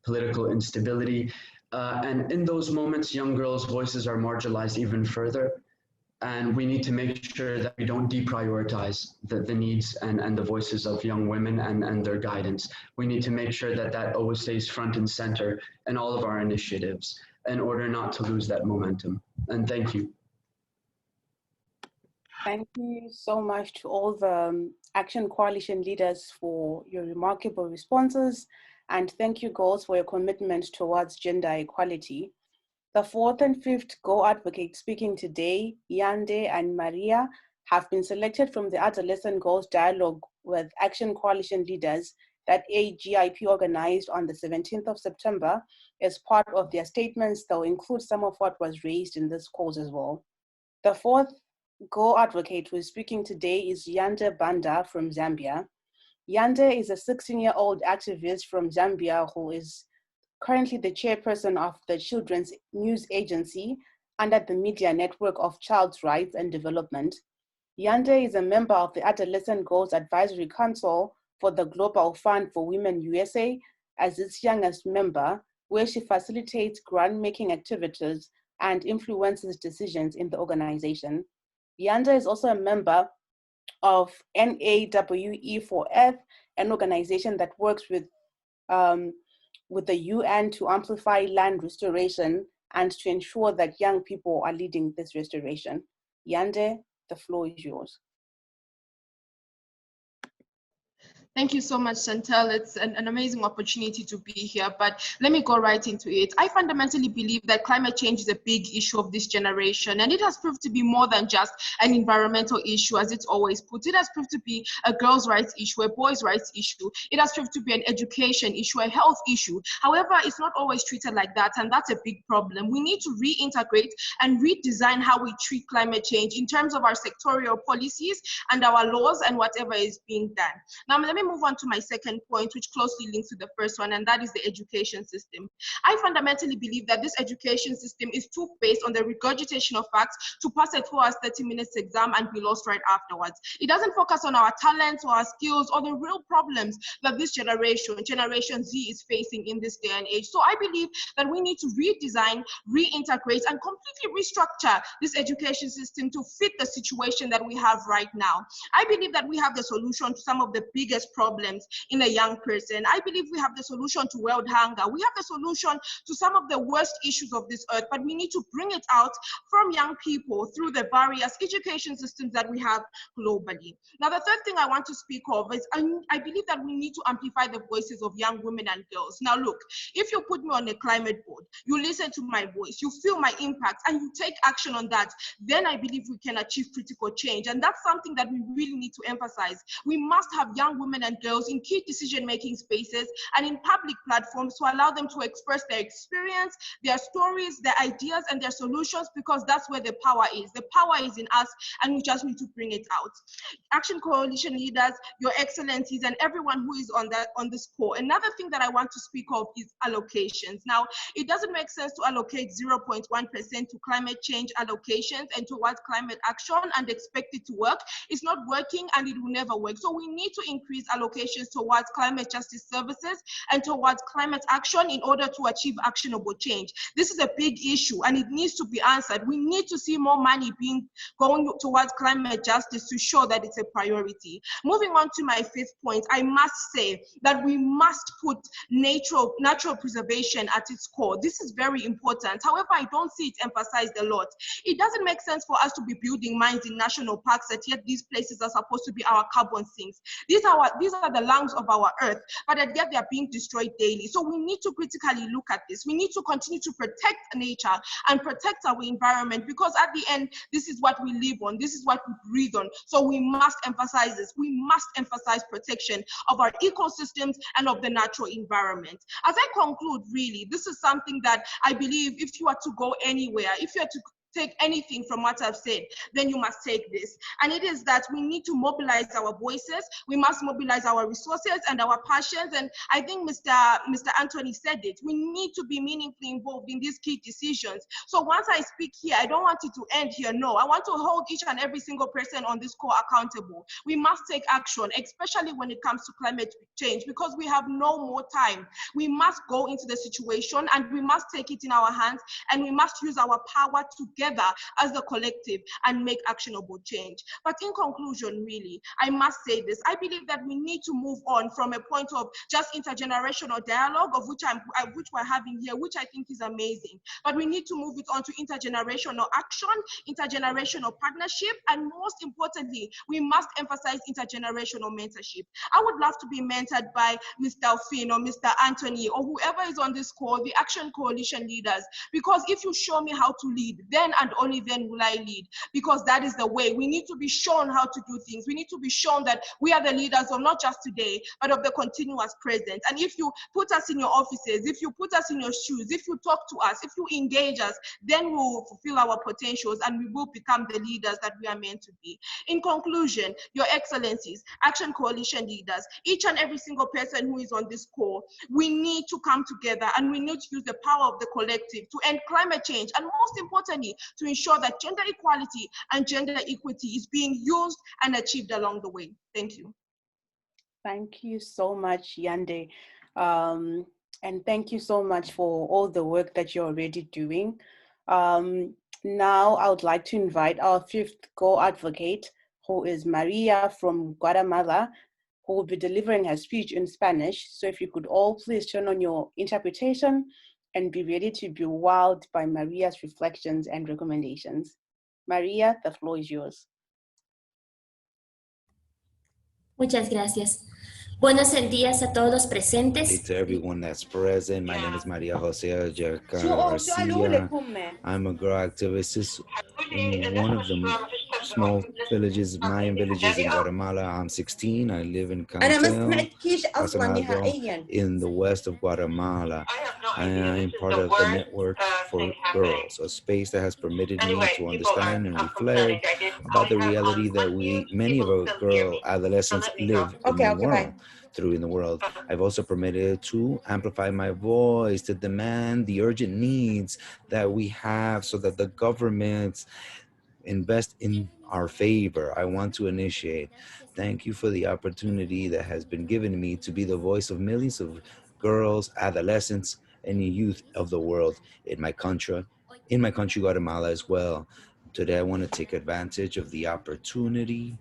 political instability. And in those moments, young girls' voices are marginalized even further. And we need to make sure that we don't deprioritize the needs and the voices of young women and their guidance. We need to make sure that that always stays front and center in all of our initiatives in order not to lose that momentum. And thank you. Thank you so much to all the Action Coalition leaders for your remarkable responses. And thank you, girls, for your commitment towards gender equality. The fourth and fifth Go advocates speaking today, Yande and Maria, have been selected from the Adolescent Girls Dialogue with Action Coalition leaders that AGIP organized on the 17th of September. As part of their statements, they'll include some of what was raised in this cause as well. The fourth Go advocate who is speaking today is Yande Banda from Zambia. Yande is a 16-year-old activist from Zambia who is currently the chairperson of the Children's News Agency under the Media Network of Child's Rights and Development. Yande is a member of the Adolescent Girls Advisory Council for the Global Fund for Women USA as its youngest member, where she facilitates grant-making activities and influences decisions in the organization. Yande is also a member of NAWE4F, an organization that works with the UN to amplify land restoration and to ensure that young people are leading this restoration. Yande, the floor is yours. Thank you so much, Chantal. It's an amazing opportunity to be here, but let me go right into it. I fundamentally believe that climate change is a big issue of this generation, and it has proved to be more than just an environmental issue, as it's always put. It has proved to be a girls' rights issue, a boys' rights issue. It has proved to be an education issue, a health issue. However, it's not always treated like that, and that's a big problem. We need to reintegrate and redesign how we treat climate change in terms of our sectorial policies and our laws and whatever is being done. Now, let me move on to my second point, which closely links to the first one, and that is the education system. I fundamentally believe that this education system is too based on the regurgitation of facts to pass a 2 hours, 30 minutes exam and be lost right afterwards. It doesn't focus on our talents or our skills or the real problems that this Generation Z is facing in this day and age. So I believe that we need to redesign, reintegrate, and completely restructure this education system to fit the situation that we have right now. I believe that we have the solution to some of the biggest problems in a young person. I believe we have the solution to world hunger. We have the solution to some of the worst issues of this earth, but we need to bring it out from young people through the various education systems that we have globally. Now, the third thing I want to speak of is I believe that we need to amplify the voices of young women and girls. Now, look, if you put me on a climate board, you listen to my voice, you feel my impact, and you take action on that, then I believe we can achieve critical change. And that's something that we really need to emphasize. We must have young women and girls in key decision-making spaces and in public platforms to allow them to express their experience, their stories, their ideas, and their solutions, because that's where the power is. The power is in us, and we just need to bring it out. Action Coalition leaders, your excellencies, and everyone who is on this call. Another thing that I want to speak of is allocations. Now, it doesn't make sense to allocate 0.1% to climate change allocations and towards climate action and expect it to work. It's not working, and it will never work. So we need to increase allocations towards climate justice services and towards climate action in order to achieve actionable change. This is a big issue, and it needs to be answered. We need to see more money going towards climate justice to show that it's a priority. Moving on to my fifth point, I must say that we must put natural preservation at its core. This is very important. However, I don't see it emphasized a lot. It doesn't make sense for us to be building mines in national parks, and yet these places are supposed to be our carbon sinks. These are the lungs of our earth, but yet they are being destroyed daily. So we need to critically look at this. We need to continue to protect nature and protect our environment, because at the end, this is what we live on. This is what we breathe on. So we must emphasize this. We must emphasize protection of our ecosystems and of the natural environment. As I conclude, really, this is something that I believe if you are to go anywhere, if you are to take anything from what I've said, then you must take this. And it is that we need to mobilize our voices, we must mobilize our resources and our passions. And I think Mr. Anthony said it, we need to be meaningfully involved in these key decisions. So once I speak here, I don't want it to end here, no. I want to hold each and every single person on this call accountable. We must take action, especially when it comes to climate change, because we have no more time. We must go into the situation and we must take it in our hands, and we must use our power together as the collective and make actionable change. But in conclusion, really, I must say this. I believe that we need to move on from a point of just intergenerational dialogue, of which we're having here, which I think is amazing. But we need to move it on to intergenerational action, intergenerational partnership, and most importantly, we must emphasize intergenerational mentorship. I would love to be mentored by Mr. Finn or Mr. Anthony or whoever is on this call, the Action Coalition leaders, because if you show me how to lead, then and only then will I lead, because that is the way. We need to be shown how to do things. We need to be shown that we are the leaders of not just today, but of the continuous present. And if you put us in your offices, if you put us in your shoes, if you talk to us, if you engage us, then we will fulfill our potentials and we will become the leaders that we are meant to be. In conclusion, Your Excellencies, Action Coalition leaders, each and every single person who is on this call, we need to come together and we need to use the power of the collective to end climate change, and most importantly, to ensure that gender equality and gender equity is being used and achieved along the way. Thank you. Thank you so much, Yande. And thank you so much for all the work that you're already doing. Now I would like to invite our fifth co-advocate, who is Maria from Guatemala, who will be delivering her speech in Spanish. So if you could all please turn on your interpretation and be ready to be wowed by Maria's reflections and recommendations. Maria, the floor is yours. Muchas gracias. Buenos días a todos los Hey presentes. to everyone that's present. My name is Maria Jose Garcia. I'm a girl activist in one of the small villages, Mayan villages in Guatemala. I'm 16. I live in Cantel, in the west of Guatemala. I am part of the Network for Girls, a space that has permitted me to understand and reflect about the reality that many of our girl adolescents live in the world. In the world. I've also permitted to amplify my voice to demand the urgent needs that we have so that the governments invest in our favor. I want to initiate. Thank you for the opportunity that has been given me to be the voice of millions of girls, adolescents, and youth of the world in my country, Guatemala as well. Today, I want to take advantage of the opportunity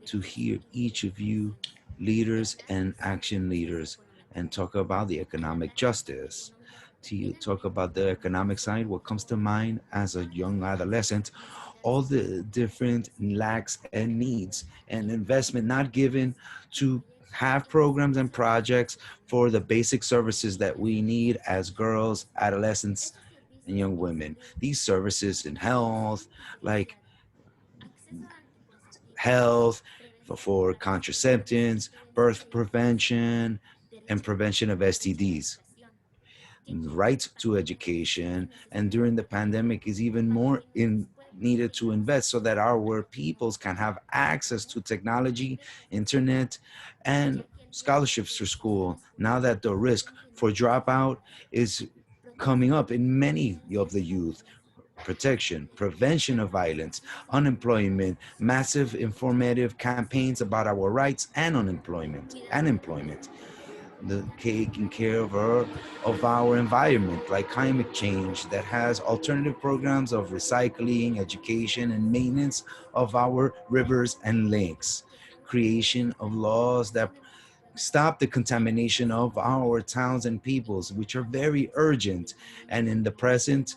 to hear each of you leaders and action leaders and talk about the economic justice. To talk about the economic side, what comes to mind as a young adolescent, all the different lacks and needs and investment not given to have programs and projects for the basic services that we need as girls, adolescents, and young women. These services in health, like health, for contraceptives, birth prevention, and prevention of STDs. Right to education, and during the pandemic is even more needed to invest so that our peoples can have access to technology, internet, and scholarships for school. Now that the risk for dropout is coming up in many of the youth, protection, prevention of violence, unemployment, massive informative campaigns about our rights and employment, the taking care of our environment, like climate change, that has alternative programs of recycling, education, and maintenance of our rivers and lakes, creation of laws that stop the contamination of our towns and peoples, which are very urgent. And in the present,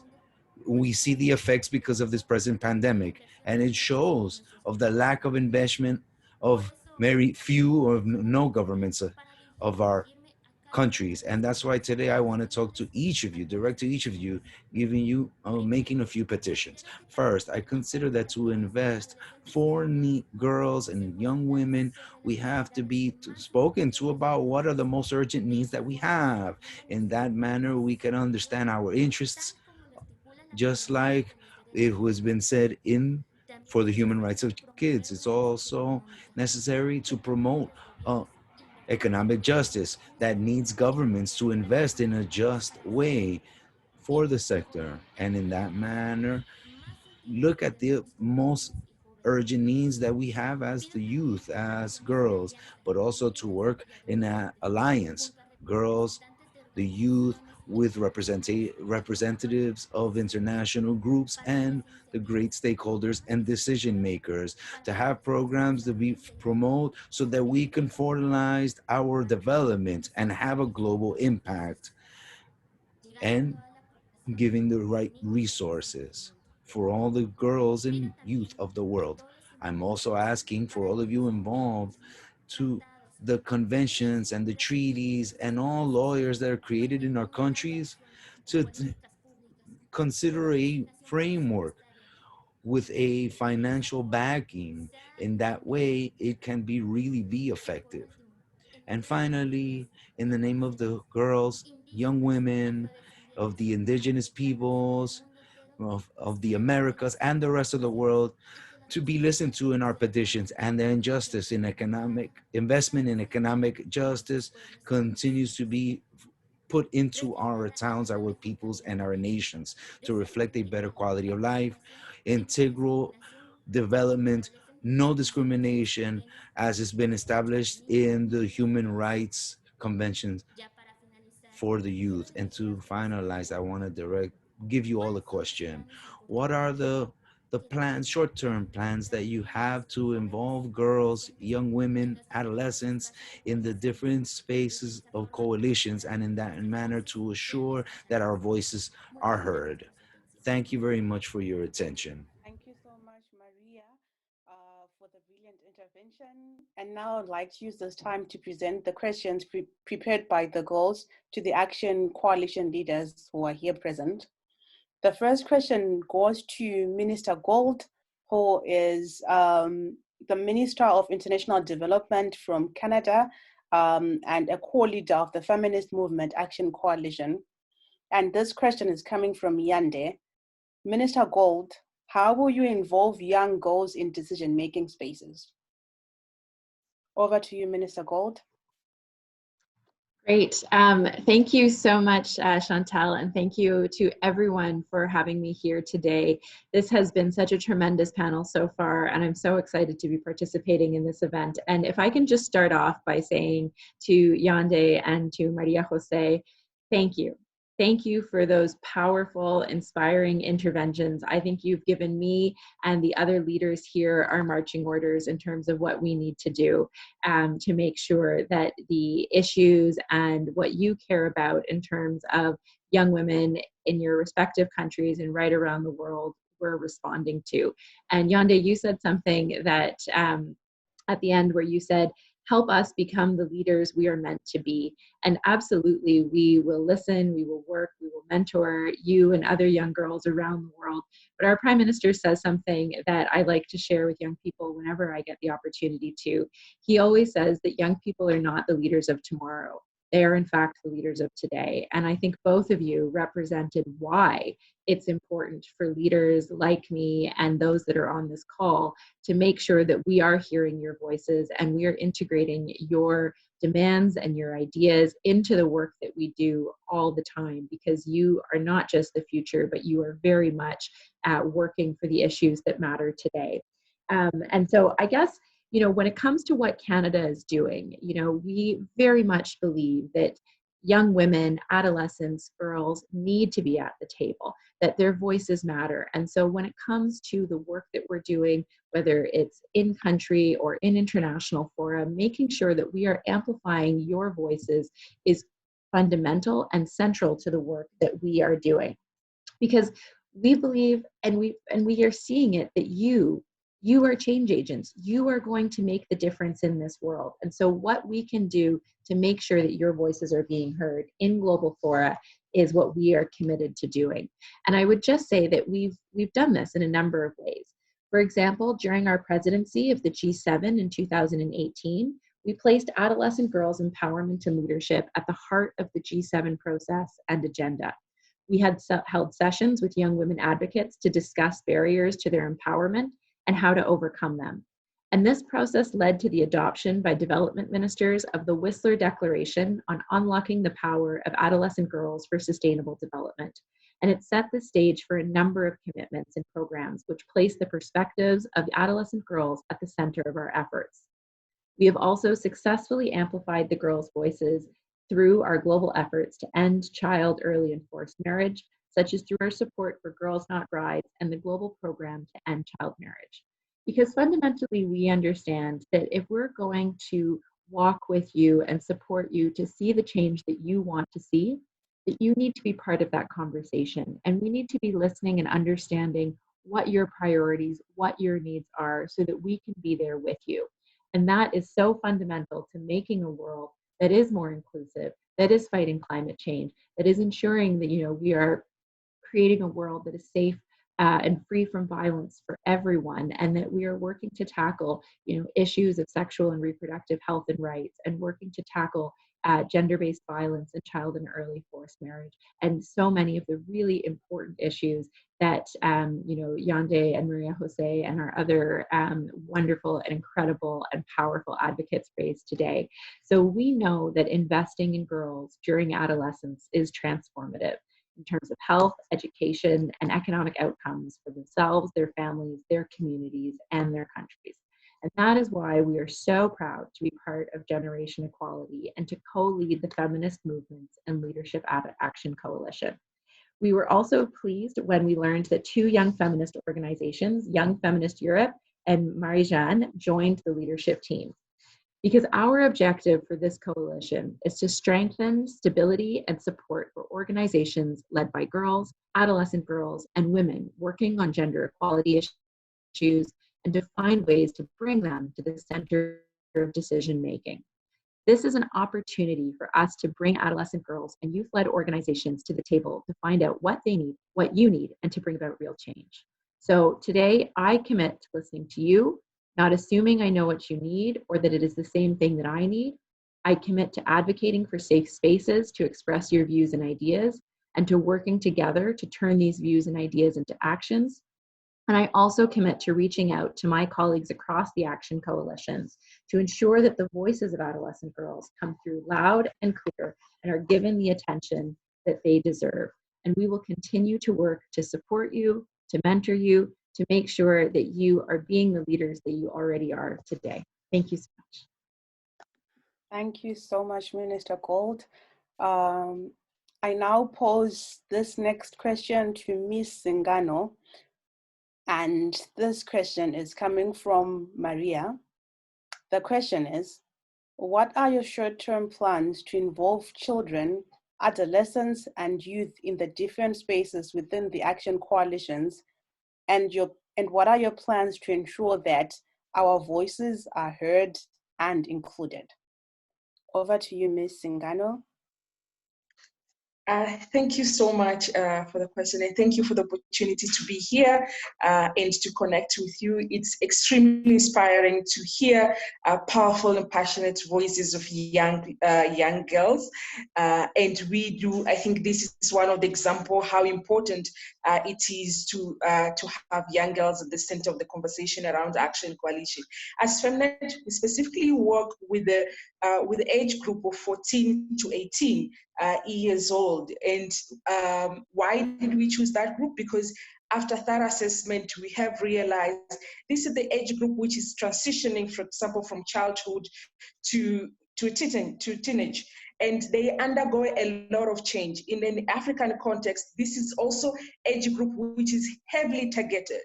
we see the effects because of this present pandemic, and it shows of the lack of investment of very few or no governments of our countries. And that's why today I want to talk to each of you, direct to each of you, giving you, making a few petitions. First, I consider that to invest for girls and young women, we have to be spoken to about what are the most urgent needs that we have. In that manner, we can understand our interests, just like it has been said in for the human rights of kids. It's also necessary to promote economic justice that needs governments to invest in a just way for the sector. And in that manner, look at the most urgent needs that we have as the youth, as girls, but also to work in an alliance, girls, the youth, with representatives of international groups and the great stakeholders and decision makers, to have programs that we promote so that we can formalize our development and have a global impact, and giving the right resources for all the girls and youth of the world. I'm also asking for all of you involved to the conventions and the treaties and all lawyers that are created in our countries to consider a framework with a financial backing. In that way, it can really be effective. And finally, in the name of the girls, young women, of the indigenous peoples, of the Americas and the rest of the world, to be listened to in our petitions, and the injustice in economic investment in economic justice continues to be put into our towns, our peoples, and our nations to reflect a better quality of life, integral development, no discrimination, as has been established in the human rights conventions for the youth. And to finalize, I want to give you all a question. What are the plans, short-term plans, that you have to involve girls, young women, adolescents in the different spaces of coalitions, and in that manner to assure that our voices are heard? Thank you very much for your attention. Thank you so much, Maria, for the brilliant intervention. And now I'd like to use this time to present the questions prepared by the girls to the Action Coalition leaders who are here present. The first question goes to Minister Gold, who is the Minister of International Development from Canada and a co-leader of the Feminist Movement Action Coalition. And this question is coming from Yande. Minister Gold, how will you involve young girls in decision-making spaces? Over to you, Minister Gold. Great. Thank you so much, Chantal, and thank you to everyone for having me here today. This has been such a tremendous panel so far, and I'm so excited to be participating in this event. And if I can just start off by saying to Yande and to Maria Jose, thank you. Thank you for those powerful, inspiring interventions. I think you've given me and the other leaders here our marching orders in terms of what we need to do to make sure that the issues and what you care about in terms of young women in your respective countries and right around the world, we're responding to. And Yande, you said something that at the end where you said, help us become the leaders we are meant to be. And absolutely, we will listen, we will work, we will mentor you and other young girls around the world. But our Prime Minister says something that I like to share with young people whenever I get the opportunity to. He always says that young people are not the leaders of tomorrow. They are, in fact, the leaders of today. And I think both of you represented why it's important for leaders like me and those that are on this call to make sure that we are hearing your voices and we are integrating your demands and your ideas into the work that we do all the time, because you are not just the future, but you are very much working for the issues that matter today. And so I guess, you know, when it comes to what Canada is doing, you know, we very much believe that young women, adolescents, girls need to be at the table, that their voices matter. And so when it comes to the work that we're doing, whether it's in country or in international fora, making sure that we are amplifying your voices is fundamental and central to the work that we are doing. Because we believe, and we are seeing it, that you are change agents. You are going to make the difference in this world. And so what we can do to make sure that your voices are being heard in global fora is what we are committed to doing. And I would just say that we've done this in a number of ways. For example, during our presidency of the G7 in 2018, we placed adolescent girls' empowerment and leadership at the heart of the G7 process and agenda. We had held sessions with young women advocates to discuss barriers to their empowerment and how to overcome them. And this process led to the adoption by development ministers of the Whistler Declaration on unlocking the power of adolescent girls for sustainable development. And it set the stage for a number of commitments and programs which place the perspectives of adolescent girls at the center of our efforts. We have also successfully amplified the girls' voices through our global efforts to end child early and forced marriage, such as through our support for Girls Not Brides and the global program to end child marriage. Because fundamentally, we understand that if we're going to walk with you and support you to see the change that you want to see, that you need to be part of that conversation. And we need to be listening and understanding what your priorities, what your needs are, so that we can be there with you. And that is so fundamental to making a world that is more inclusive, that is fighting climate change, that is ensuring that, you know, we are creating a world that is safe and free from violence for everyone, and that we are working to tackle, you know, issues of sexual and reproductive health and rights, and working to tackle gender-based violence and child and early forced marriage, and so many of the really important issues that you know, Yande and Maria Jose and our other wonderful and incredible and powerful advocates raise today. So we know that investing in girls during adolescence is transformative in terms of health, education, and economic outcomes for themselves, their families, their communities, and their countries. And that is why we are so proud to be part of Generation Equality and to co-lead the feminist movements and Leadership Action Coalition. We were also pleased when we learned that two young feminist organizations, Young Feminist Europe and Marie-Jeanne, joined the leadership team. Because our objective for this coalition is to strengthen stability and support for organizations led by girls, adolescent girls, and women working on gender equality issues, and to find ways to bring them to the center of decision making. This is an opportunity for us to bring adolescent girls and youth-led organizations to the table to find out what they need, what you need, and to bring about real change. So today, I commit to listening to you, not assuming I know what you need or that it is the same thing that I need. I commit to advocating for safe spaces to express your views and ideas, and to working together to turn these views and ideas into actions. And I also commit to reaching out to my colleagues across the action coalitions to ensure that the voices of adolescent girls come through loud and clear and are given the attention that they deserve. And we will continue to work to support you, to mentor you, to make sure that you are being the leaders that you already are today. Thank you so much. Thank you so much, Minister Gold. I now pose this next question to Ms. Singano. And this question is coming from Maria. The question is, what are your short-term plans to involve children, adolescents, and youth in the different spaces within the action coalitions? And what are your plans to ensure that our voices are heard and included? Over to you, Ms. Singano. Thank you so much for the question, and thank you for the opportunity to be here and to connect with you. It's extremely inspiring to hear powerful and passionate voices of young girls, and we do. I think this is one of the examples how important it is to have young girls at the center of the conversation around action coalition. As FEMNET, we specifically work with the age group of 14 to 18 years old. And why did we choose that group? Because after thorough assessment, we have realized this is the age group which is transitioning, for example, from childhood to teenage. And they undergo a lot of change. In an African context, this is also age group which is heavily targeted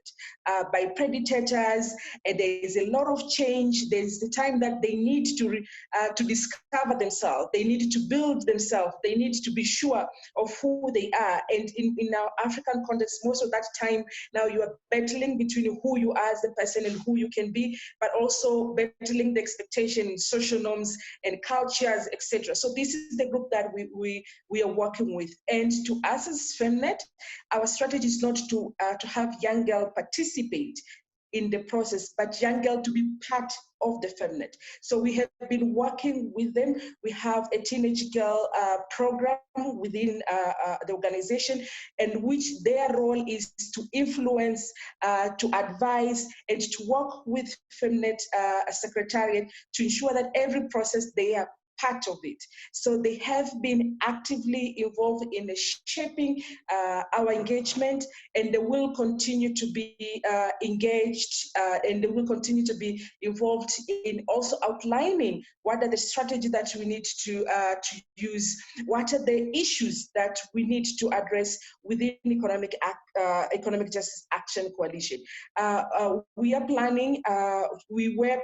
by predators, and there is a lot of change. There is the time that they need to discover themselves. They need to build themselves. They need to be sure of who they are. And in our African context, most of that time now you are battling between who you are as a person and who you can be, but also battling the expectation, social norms and cultures, etc. So this is the group that we are working with. And to us as FEMNET, our strategy is not to have young girls participate in the process, but young girls to be part of the FEMNET. So we have been working with them. We have a teenage girl program within the organization, and which their role is to influence, to advise, and to work with FEMNET Secretariat to ensure that every process they are part of it. So they have been actively involved in shaping our engagement, and they will continue to be engaged, and they will continue to be involved in also outlining what are the strategies that we need to use, what are the issues that we need to address within Economic Justice Action Coalition. We were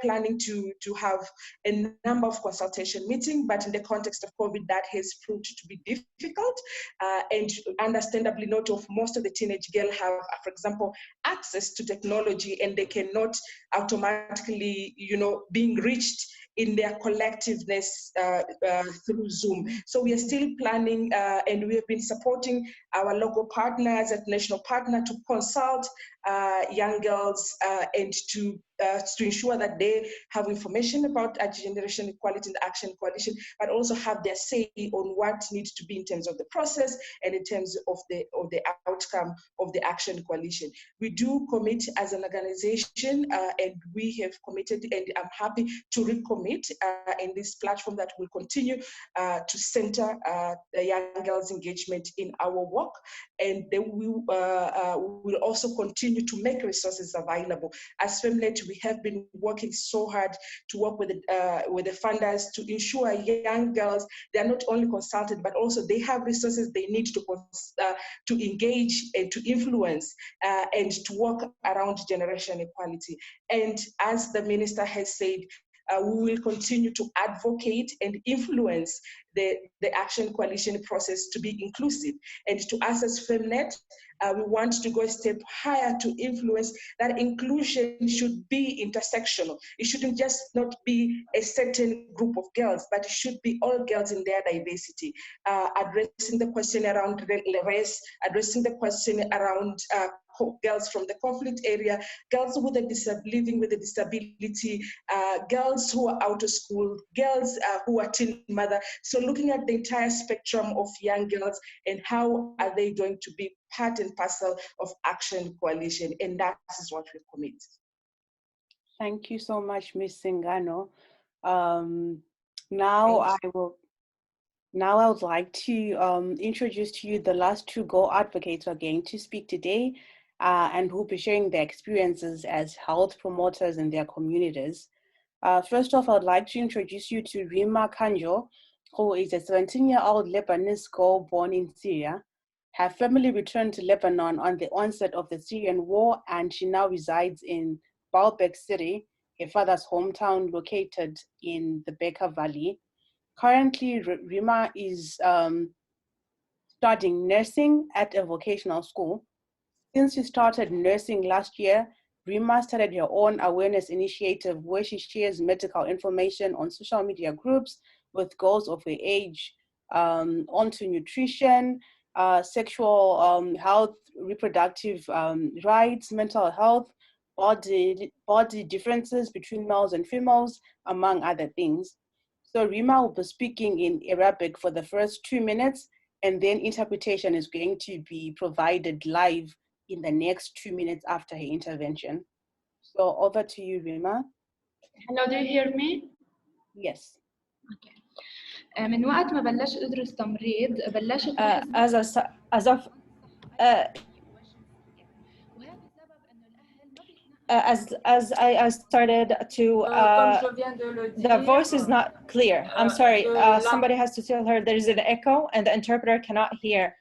planning to have a number of consultation meetings, but in the context of COVID, that has proved to be difficult. And understandably, not of most of the teenage girls have, for example, access to technology, and they cannot automatically, being reached in their collectiveness through Zoom. So we are still planning, and we have been supporting our local partners at national partner to consult young girls and to ensure that they have information about Generation Equality and Action Coalition, but also have their say on what needs to be in terms of the process and in terms of the outcome of the Action Coalition. We do commit as an organization, and we have committed, and I'm happy to recommit in this platform that will continue to center the young girls' engagement in our work, and then we will also continue to make resources available. As FEMNET, we have been working so hard to work with the funders to ensure young girls, they are not only consulted, but also they have resources they need to engage and to influence and to work around generation equality. And as the minister has said, we will continue to advocate and influence the Action Coalition process to be inclusive. And to us as FEMNET, we want to go a step higher to influence that inclusion should be intersectional. It shouldn't just not be a certain group of girls, but it should be all girls in their diversity. Addressing the question around race, addressing the question around girls from the conflict area, girls with living with a disability, girls who are out of school, girls who are teen mother. So looking at the entire spectrum of young girls and how are they going to be part and parcel of Action Coalition, and that is what we commit. Thank you so much, Ms. Singano. Now I would like to introduce to you the last two Go advocates who are going to speak today and who will be sharing their experiences as health promoters in their communities. First off, I would like to introduce you to Rima Kanjo, who is a 17-year-old Lebanese girl born in Syria. Her family returned to Lebanon on the onset of the Syrian war, and she now resides in Baalbek City, her father's hometown located in the Bekaa Valley. Currently, Rima is studying nursing at a vocational school. Since she started nursing last year, Rima started her own awareness initiative where she shares medical information on social media groups with girls of her age onto nutrition, sexual health, reproductive rights, mental health, body differences between males and females, among other things. So Rima will be speaking in Arabic for the first 2 minutes, and then interpretation is going to be provided live in the next 2 minutes after her intervention. So over to you, Rima. Hello, do you hear me? Yes. Okay. من وقت ما بلشت أدرس تمريض بلشت as I started to the voice is not clear. I'm sorry. Somebody has to tell her there is an echo and the interpreter cannot hear.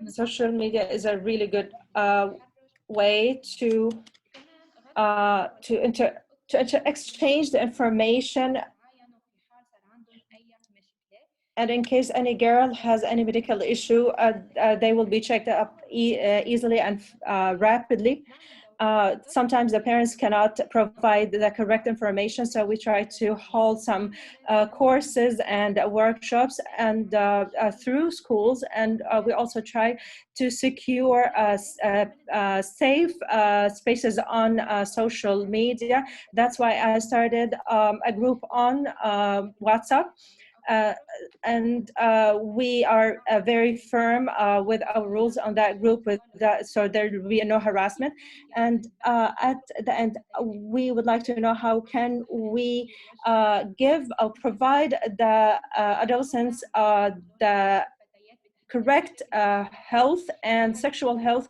Social media is a really good way to exchange the information, and in case any girl has any medical issue, they will be checked up easily and rapidly. sometimes the parents cannot provide the correct information, so we try to hold some courses and workshops and through schools, and we also try to secure safe spaces on social media. That's why I started a group on WhatsApp. And we are very firm with our rules on that group, so there will be no harassment. And at the end, we would like to know how can we give or provide the adolescents the correct health and sexual health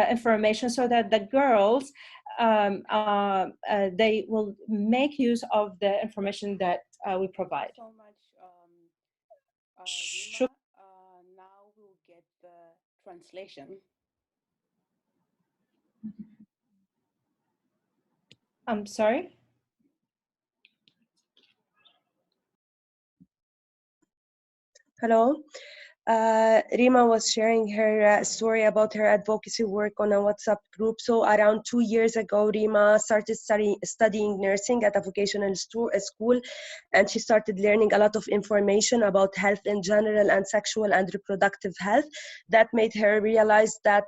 information, so that the girls they will make use of the information that we provide. So much, now we'll get the translation. I'm sorry? Hello. Rima was sharing her story about her advocacy work on a WhatsApp group. So around 2 years ago, Rima started studying nursing at a vocational school, and she started learning a lot of information about health in general and sexual and reproductive health. That made her realize that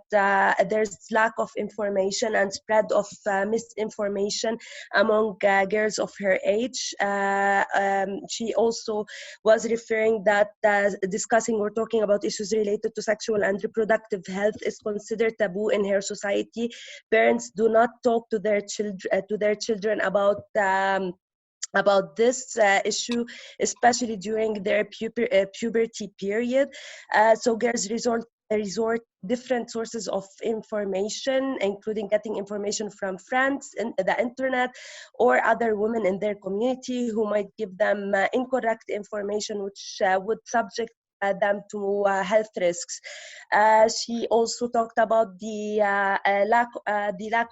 there's lack of information and spread of misinformation among girls of her age. She also was referring that discussing or talking about issues related to sexual and reproductive health is considered taboo in her society. Parents do not talk to their children about this issue, especially during their puberty period. So girls resort different sources of information, including getting information from friends in the internet or other women in their community who might give them incorrect information, which would subject them to health risks. She also talked about the lack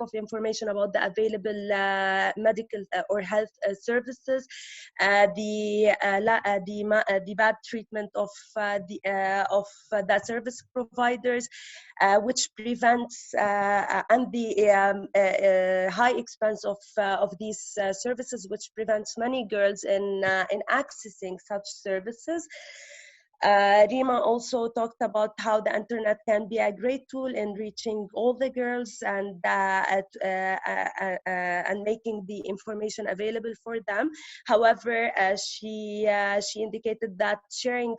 of information about the available medical or health services, the bad treatment of the service providers, which prevents and the high expense of these services, which prevents many girls in accessing such services. Rima also talked about how the internet can be a great tool in reaching all the girls and making the information available for them. However, she indicated that sharing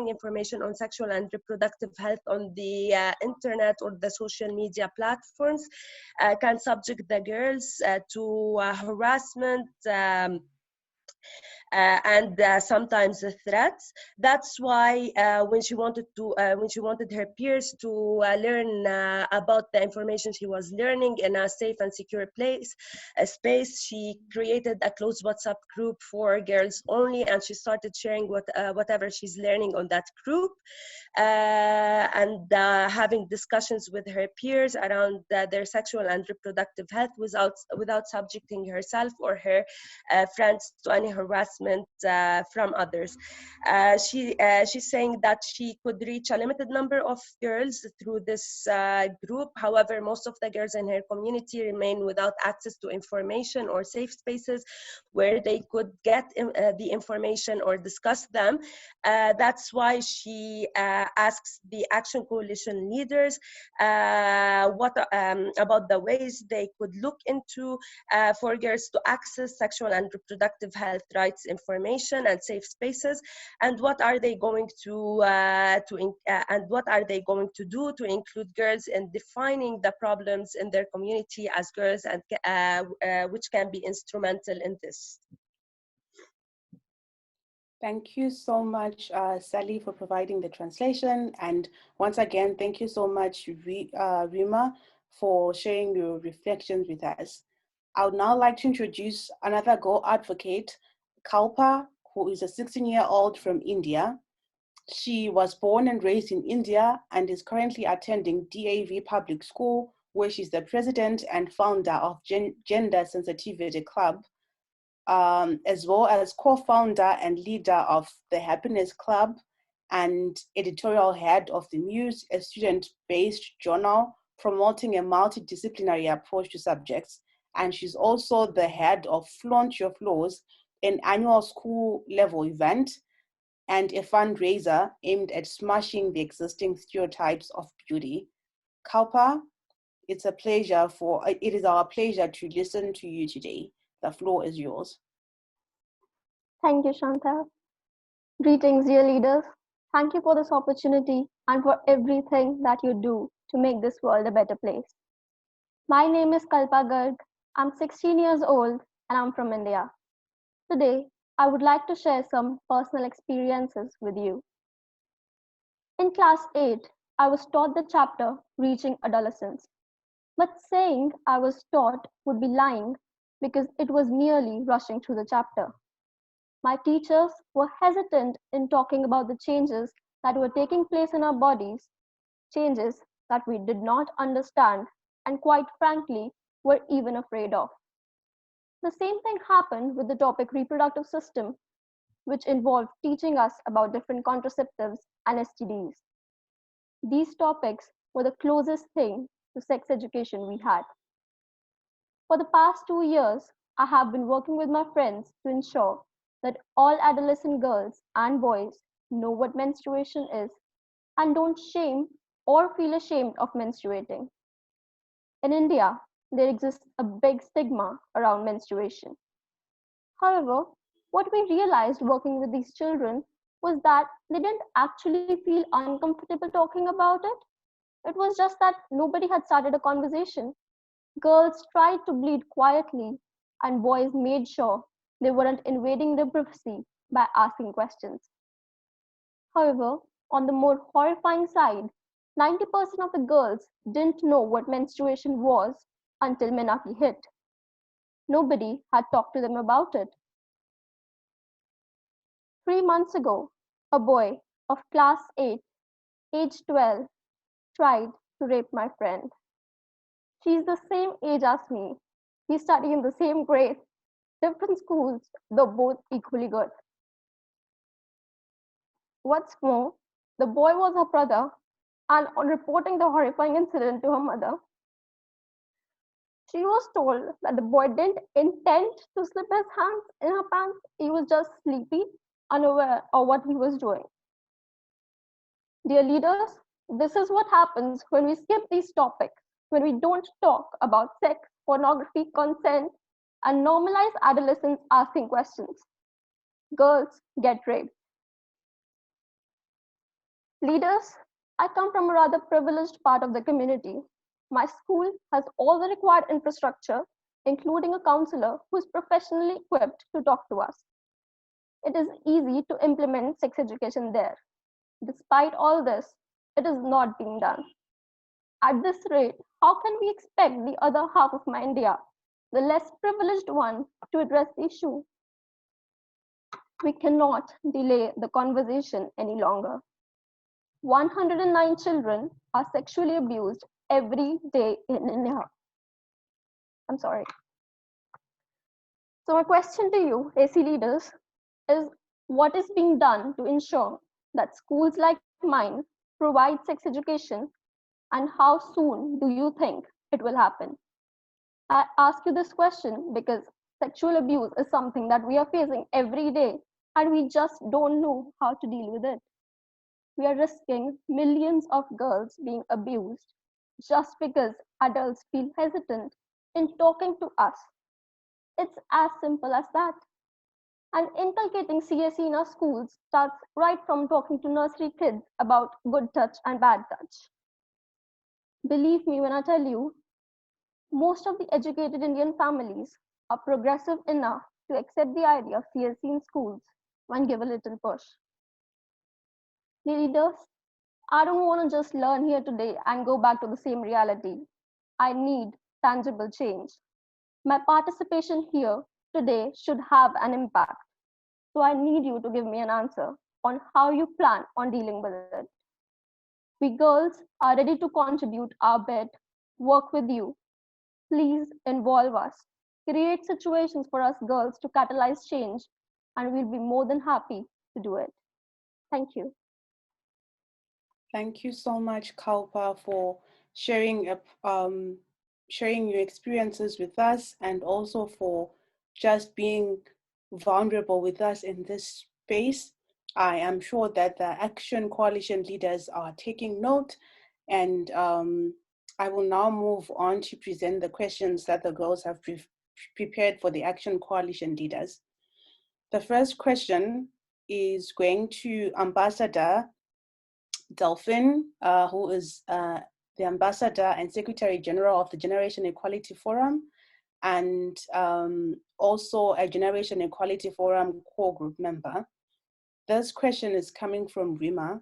information on sexual and reproductive health on the internet or the social media platforms can subject the girls to harassment. And sometimes threats. That's why when she wanted her peers to learn about the information she was learning in a safe and secure space, she created a closed WhatsApp group for girls only, and she started sharing whatever she's learning on that group, and having discussions with her peers around their sexual and reproductive health without subjecting herself or her friends to any harassment from others. She's saying that she could reach a limited number of girls through this group. However, most of the girls in her community remain without access to information or safe spaces where they could get the information or discuss them. That's why she asks the Action Coalition leaders about the ways they could look into for girls to access sexual and reproductive health rights information and safe spaces, and what are they going to do to include girls in defining the problems in their community as girls, and which can be instrumental in this. Thank you so much, Sally, for providing the translation. And once again, thank you so much, Rima, for sharing your reflections with us. I would now like to introduce another girl advocate, Kalpa, who is a 16-year-old from India. She was born and raised in India and is currently attending DAV Public School, where she's the president and founder of Gender Sensitivity Club, as well as co-founder and leader of the Happiness Club and editorial head of the Muse, a student-based journal promoting a multidisciplinary approach to subjects, and she's also the head of Flaunt Your Flaws, an annual school-level event and a fundraiser aimed at smashing the existing stereotypes of beauty. Kalpa, it is our pleasure to listen to you today. The floor is yours. Thank you, Chantal. Greetings, dear leaders. Thank you for this opportunity and for everything that you do to make this world a better place. My name is Kalpa Garg. I'm 16 years old and I'm from India. Today, I would like to share some personal experiences with you. In class 8, I was taught the chapter Reaching Adolescence. But saying I was taught would be lying because it was merely rushing through the chapter. My teachers were hesitant in talking about the changes that were taking place in our bodies, changes that we did not understand and quite frankly were even afraid of. The same thing happened with the topic reproductive system, which involved teaching us about different contraceptives and STDs. These topics were the closest thing to sex education we had. For the past 2 years, I have been working with my friends to ensure that all adolescent girls and boys know what menstruation is and don't shame or feel ashamed of menstruating. In India, there exists a big stigma around menstruation. However, what we realized working with these children was that they didn't actually feel uncomfortable talking about it. It was just that nobody had started a conversation. Girls tried to bleed quietly, and boys made sure they weren't invading their privacy by asking questions. However, on the more horrifying side, 90% of the girls didn't know what menstruation was until Menarche hit. Nobody had talked to them about it. 3 months ago, a boy of class 8, age 12, tried to rape my friend. She's the same age as me. We study in the same grade, different schools, though both equally good. What's more, the boy was her brother, and on reporting the horrifying incident to her mother, she was told that the boy didn't intend to slip his hands in her pants. He was just sleepy, unaware of what he was doing. Dear leaders, this is what happens when we skip these topics, when we don't talk about sex, pornography, consent, and normalize adolescents asking questions. Girls get raped. Leaders, I come from a rather privileged part of the community. My school has all the required infrastructure, including a counselor who is professionally equipped to talk to us. It is easy to implement sex education there. Despite all this, it is not being done. At this rate, how can we expect the other half of my India, the less privileged one, to address the issue? We cannot delay the conversation any longer. 109 children are sexually abused every day in India. I'm sorry. So my question to you, AC leaders, is what is being done to ensure that schools like mine provide sex education, and how soon do you think it will happen? I ask you this question because sexual abuse is something that we are facing every day, and we just don't know how to deal with it. We are risking millions of girls being abused just because adults feel hesitant in talking to us. It's as simple as that. And inculcating CSE in our schools starts right from talking to nursery kids about good touch and bad touch. Believe me when I tell you, most of the educated Indian families are progressive enough to accept the idea of CSE in schools when given a little push. Leaders, I don't want to just learn here today and go back to the same reality. I need tangible change. My participation here today should have an impact. So I need you to give me an answer on how you plan on dealing with it. We girls are ready to contribute our bit, work with you. Please involve us. Create situations for us girls to catalyze change, and we'll be more than happy to do it. Thank you. Thank you so much, Kalpa, for sharing your experiences with us, and also for just being vulnerable with us in this space. I am sure that the Action Coalition leaders are taking note, and I will now move on to present the questions that the girls have prepared for the Action Coalition leaders. The first question is going to Ambassador Delphine, who is the Ambassador and Secretary General of the Generation Equality Forum, and also a Generation Equality Forum core group member. This question is coming from Rima,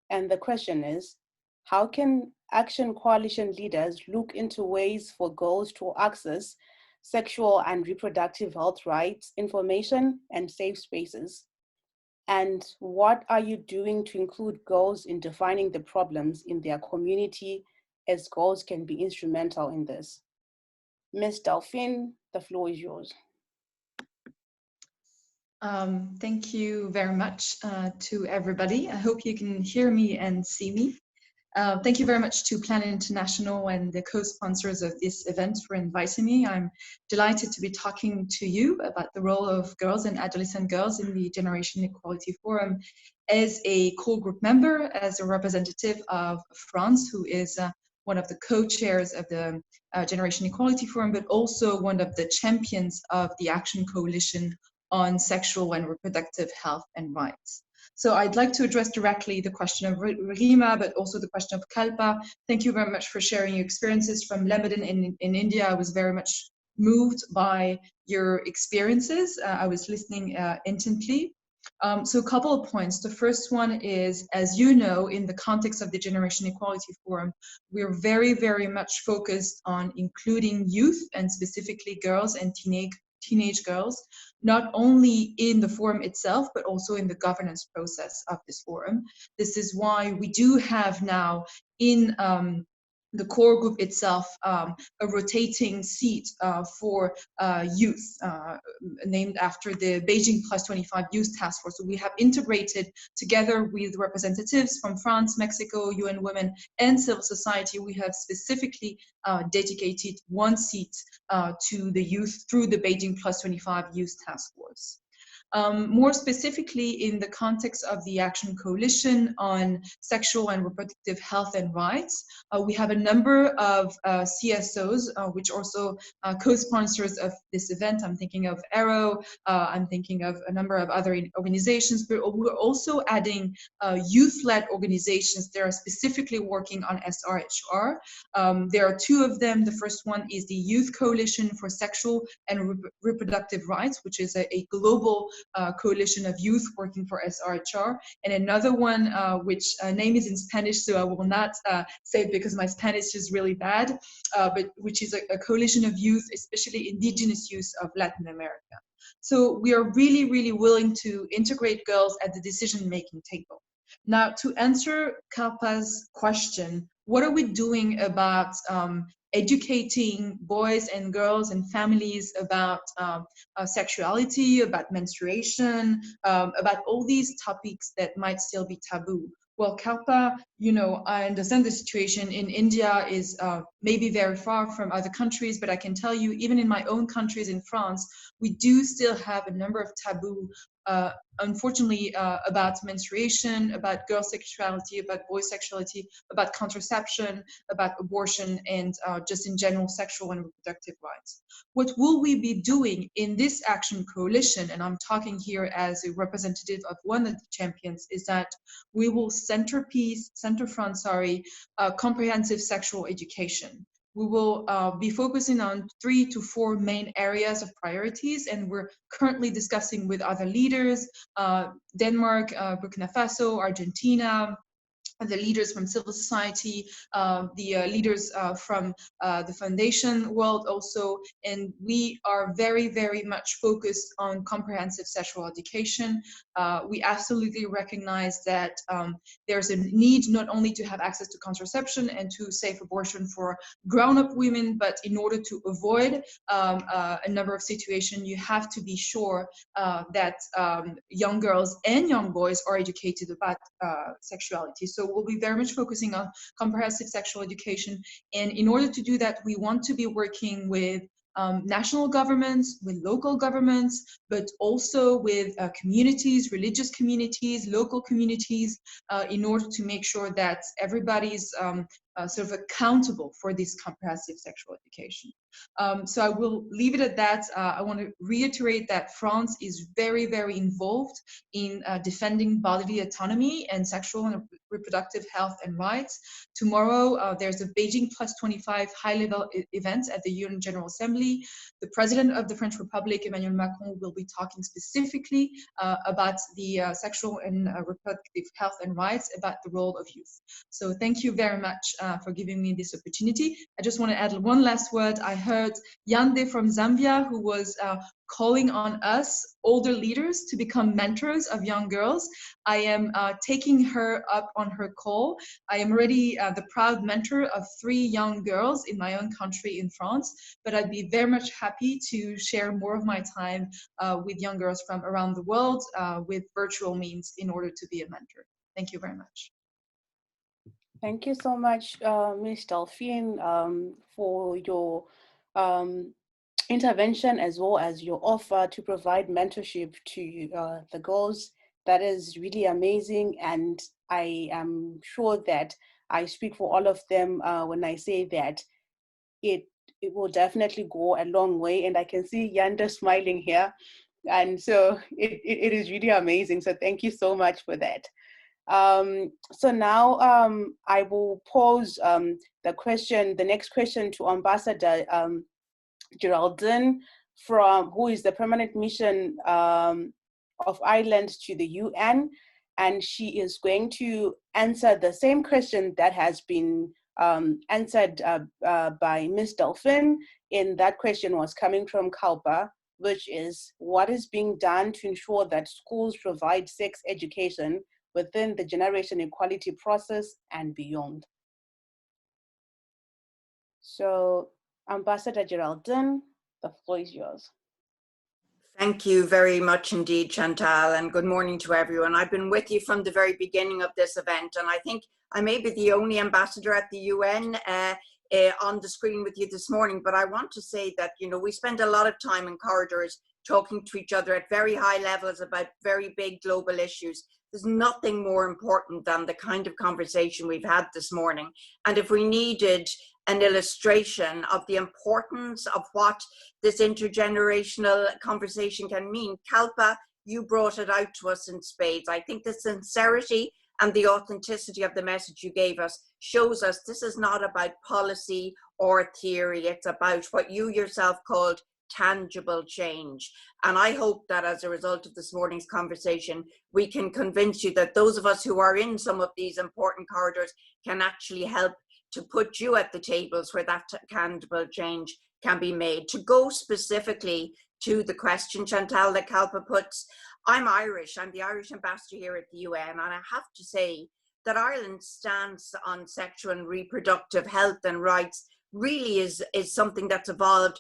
and the question is, how can Action Coalition leaders look into ways for girls to access sexual and reproductive health rights, information, and safe spaces? And what are you doing to include girls in defining the problems in their community, as girls can be instrumental in this? Ms. Delphine, the floor is yours. Thank you very much to everybody. I hope you can hear me and see me. Thank you very much to Plan International and the co-sponsors of this event for inviting me. I'm delighted to be talking to you about the role of girls and adolescent girls in the Generation Equality Forum as a core group member, as a representative of France, who is one of the co-chairs of the Generation Equality Forum, but also one of the champions of the Action Coalition on Sexual and Reproductive Health and Rights. So I'd like to address directly the question of Rima, but also the question of Kalpa. Thank you very much for sharing your experiences from Lebanon in India. I was very much moved by your experiences. I was listening intently. So a couple of points. The first one is, as you know, in the context of the Generation Equality Forum, we're very, very much focused on including youth, and specifically girls and teenage girls, not only in the forum itself, but also in the governance process of this forum. This is why we do have now in the core group itself a rotating seat for youth, named after the Beijing +25 Youth Taskforce. So we have integrated, together with representatives from France, Mexico, UN Women, and civil society, we have specifically dedicated one seat to the youth through the Beijing +25 Youth Taskforce. More specifically, in the context of the Action Coalition on Sexual and Reproductive Health and Rights, we have a number of CSOs, which also co-sponsors of this event. I'm thinking of Arrow, I'm thinking of a number of other organizations, but we're also adding youth-led organizations that are specifically working on SRHR. There are two of them. The first one is the Youth Coalition for Sexual and Reproductive Rights, which is a global coalition of youth working for SRHR, and another one which name is in Spanish, so I will not say it because my Spanish is really bad, but which is a coalition of youth, especially indigenous youth of Latin America. So we are really, really willing to integrate girls at the decision-making table. Now, to answer Kalpa's question, what are we doing about educating boys and girls and families about sexuality, about menstruation, about all these topics that might still be taboo? Well, Kalpa, you know, I understand the situation in India is maybe very far from other countries, but I can tell you, even in my own countries in France, we do still have a number of taboo, unfortunately, about menstruation, about girl sexuality, about boy sexuality, about contraception, about abortion, and just in general sexual and reproductive rights. What will we be doing in this Action Coalition, and I'm talking here as a representative of one of the champions, is that we will center front, comprehensive sexual education. We will be focusing on 3 to 4 main areas of priorities, and we're currently discussing with other leaders, Denmark, Burkina Faso, Argentina, the leaders from civil society, the leaders from the foundation world also, and we are very, very much focused on comprehensive sexual education. We absolutely recognize that there's a need not only to have access to contraception and to safe abortion for grown-up women, but in order to avoid a number of situations, you have to be sure that young girls and young boys are educated about sexuality. So we'll be very much focusing on comprehensive sexual education. And in order to do that, we want to be working with national governments, with local governments, but also with communities, religious communities, local communities, in order to make sure that everybody's sort of accountable for this comprehensive sexual education. So I will leave it at that. I want to reiterate that France is very, very involved in defending bodily autonomy and sexual and reproductive health and rights. Tomorrow, there's a Beijing +25 high-level event at the UN General Assembly. The President of the French Republic, Emmanuel Macron, will be talking specifically about the sexual and reproductive health and rights, about the role of youth. So thank you very much for giving me this opportunity. I just want to add one last word. I heard Yande from Zambia, who was calling on us, older leaders, to become mentors of young girls. I am taking her up on her call. I am already the proud mentor of 3 young girls in my own country in France, but I'd be very much happy to share more of my time with young girls from around the world with virtual means in order to be a mentor. Thank you very much. Thank you so much, Ms. Delphine, for your intervention as well as your offer to provide mentorship to the girls. That is really amazing, and I am sure that I speak for all of them when I say that it will definitely go a long way, and I can see Yanda smiling here, and so it is really amazing. So thank you so much for that. So now I will pose the next question to Ambassador Geraldine, who is the permanent mission of Ireland to the UN, and she is going to answer the same question that has been answered by Ms. Delphine. And that question was coming from Kalpa, which is, what is being done to ensure that schools provide sex education within the generation equality process and beyond? So, Ambassador Geraldine, the floor is yours. Thank you very much indeed, Chantal, and good morning to everyone. I've been with you from the very beginning of this event, and I think I may be the only ambassador at the UN on the screen with you this morning, but I want to say that, you know, we spend a lot of time in corridors talking to each other at very high levels about very big global issues. There's nothing more important than the kind of conversation we've had this morning. And if we needed an illustration of the importance of what this intergenerational conversation can mean, Kalpa, you brought it out to us in spades. I think the sincerity and the authenticity of the message you gave us shows us this is not about policy or theory. It's about what you yourself called tangible change. And I hope that as a result of this morning's conversation, we can convince you that those of us who are in some of these important corridors can actually help to put you at the tables where that tangible change can be made. To go specifically to the question, Chantal, that Kalpa puts, I'm Irish. I'm the Irish ambassador here at the UN, and I have to say that Ireland's stance on sexual and reproductive health and rights really is something that's evolved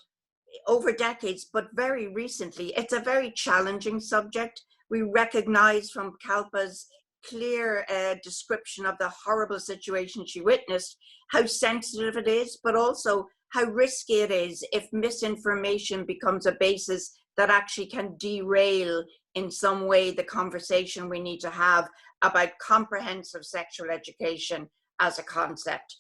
over decades, but very recently. It's a very challenging subject. We recognize from Kalpa's clear description of the horrible situation she witnessed, how sensitive it is, but also how risky it is if misinformation becomes a basis that actually can derail in some way the conversation we need to have about comprehensive sexual education as a concept.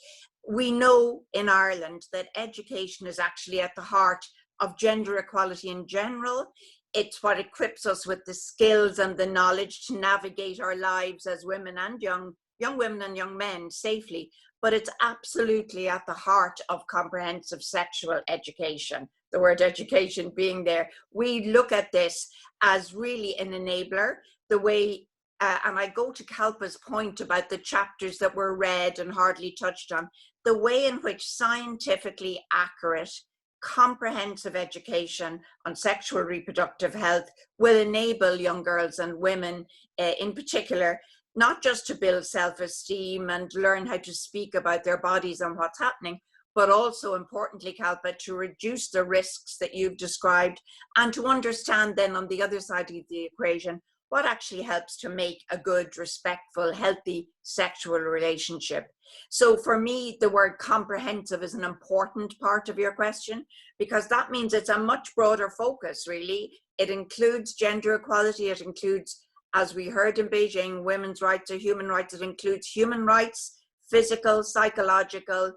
We know in Ireland that education is actually at the heart of gender equality in general. It's what equips us with the skills and the knowledge to navigate our lives as women and young women and young men safely, but it's absolutely at the heart of comprehensive sexual education, the word education being there. We look at this as really an enabler, the way, and I go to Kalpa's point about the chapters that were read and hardly touched on, the way in which scientifically accurate, comprehensive education on sexual reproductive health will enable young girls and women in particular, not just to build self-esteem and learn how to speak about their bodies and what's happening, but also importantly, Kalpa, to reduce the risks that you've described and to understand then on the other side of the equation what actually helps to make a good, respectful, healthy sexual relationship. So for me, the word comprehensive is an important part of your question, because that means it's a much broader focus, really. It includes gender equality, it includes, as we heard in Beijing, women's rights or human rights. It includes human rights, physical, psychological,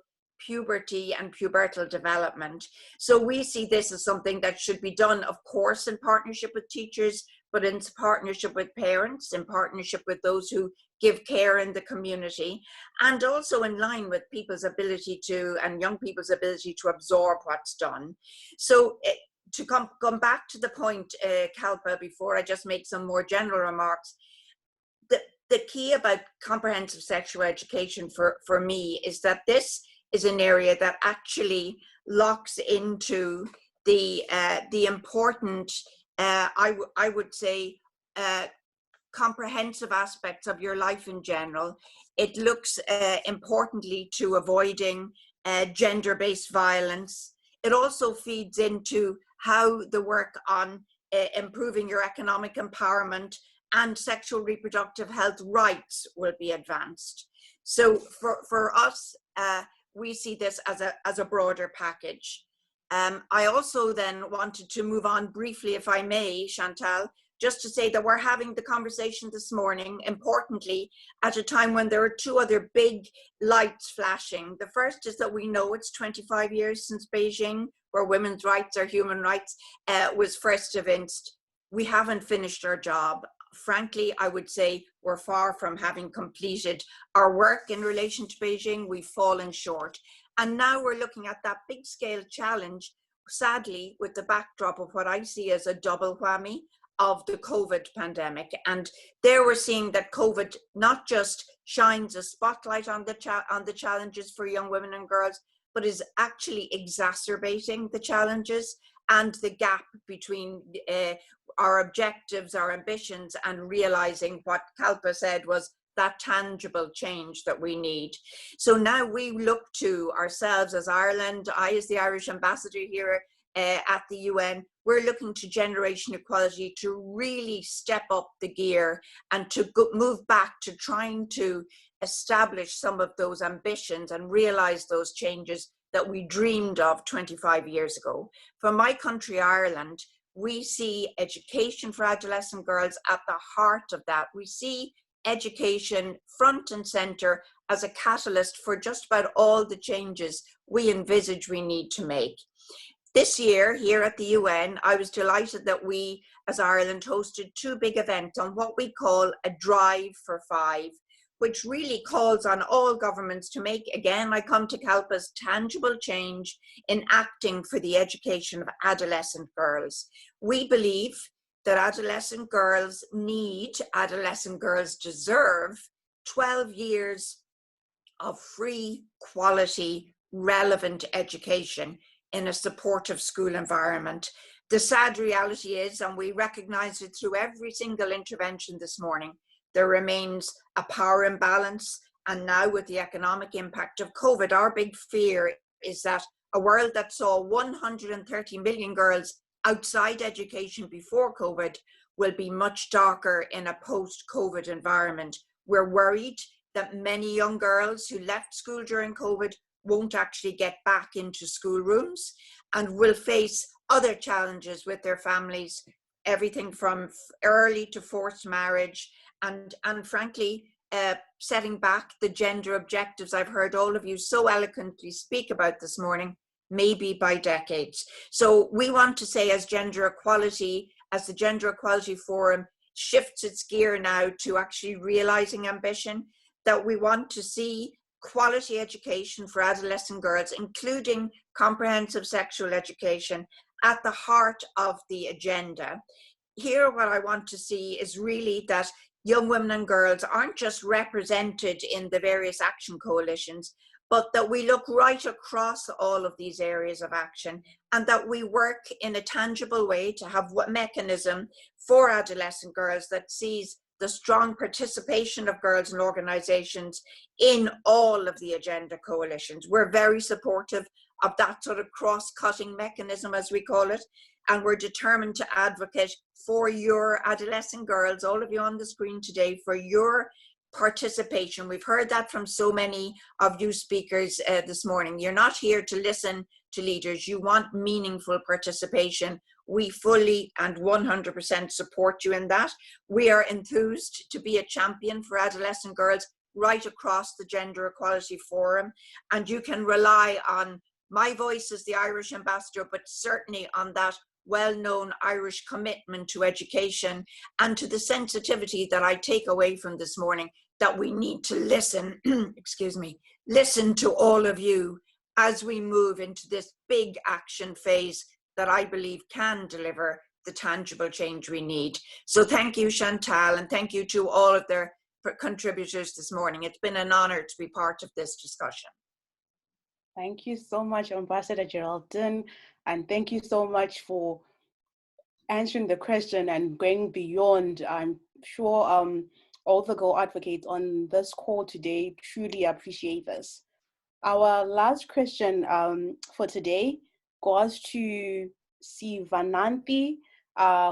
puberty and pubertal development. So we see this as something that should be done, of course, in partnership with teachers, but in partnership with parents, in partnership with those who give care in the community, and also in line with people's ability to, and young people's ability to absorb what's done. So to come back to the point, Kalpa, before I just make some more general remarks, the key about comprehensive sexual education for me is that this is an area that actually locks into the important, I would say, comprehensive aspects of your life in general. It looks importantly to avoiding gender-based violence. It also feeds into how the work on improving your economic empowerment and sexual reproductive health rights will be advanced. So for us, we see this as a broader package. I also then wanted to move on briefly, if I may, Chantal, just to say that we're having the conversation this morning, importantly, at a time when there are two other big lights flashing. The first is that we know it's 25 years since Beijing, where women's rights or human rights was first evinced. We haven't finished our job. Frankly, I would say we're far from having completed our work in relation to Beijing. We've fallen short. And now we're looking at that big scale challenge, sadly, with the backdrop of what I see as a double whammy of the COVID pandemic. And there we're seeing that COVID not just shines a spotlight on the challenges for young women and girls, but is actually exacerbating the challenges and the gap between our objectives, our ambitions, and realizing what Kalpa said was that tangible change that we need. So now we look to ourselves as Ireland, I as the Irish ambassador here at the UN, we're looking to generation equality to really step up the gear and to move back to trying to establish some of those ambitions and realize those changes that we dreamed of 25 years ago. For my country, Ireland, we see education for adolescent girls at the heart of that. We see education front and center as a catalyst for just about all the changes we envisage we need to make. This year, here at the UN, I was delighted that we, as Ireland, hosted two big events on what we call a Drive for Five, which really calls on all governments to make, again, I come to Kalpa's, tangible change in acting for the education of adolescent girls. We believe that adolescent girls deserve 12 years of free, quality, relevant education in a supportive school environment. The sad reality is, and we recognize it through every single intervention this morning, there remains a power imbalance. And now with the economic impact of COVID, our big fear is that a world that saw 130 million girls outside education before COVID will be much darker in a post-COVID environment. We're worried that many young girls who left school during COVID won't actually get back into schoolrooms and will face other challenges with their families, everything from early to forced marriage, and frankly, setting back the gender objectives I've heard all of you so eloquently speak about this morning, maybe by decades. So we want to say, as gender equality, as the Gender Equality Forum shifts its gear now to actually realizing ambition, that we want to see quality education for adolescent girls, including comprehensive sexual education, at the heart of the agenda. Here, what I want to see is really that young women and girls aren't just represented in the various action coalitions, but that we look right across all of these areas of action, and that we work in a tangible way to have a mechanism for adolescent girls that sees the strong participation of girls and organizations in all of the agenda coalitions. We're very supportive of that sort of cross-cutting mechanism, as we call it. And we're determined to advocate for your adolescent girls, all of you on the screen today, for your participation. We've heard that from so many of you speakers this morning. You're not here to listen to leaders. You want meaningful participation. We fully and 100% support you in that. We are enthused to be a champion for adolescent girls right across the Gender Equality Forum. And you can rely on my voice as the Irish ambassador, but certainly on that well-known Irish commitment to education and to the sensitivity that I take away from this morning, that we need to listen, excuse me, listen to all of you as we move into this big action phase that I believe can deliver the tangible change we need. So thank you, Chantal, and thank you to all of the contributors this morning. It's been an honor to be part of this discussion. Thank you so much, Ambassador Geraldine, and thank you so much for answering the question and going beyond. I'm sure all the Girl advocates on this call today truly appreciate this. Our last question for today goes to Sivananthi,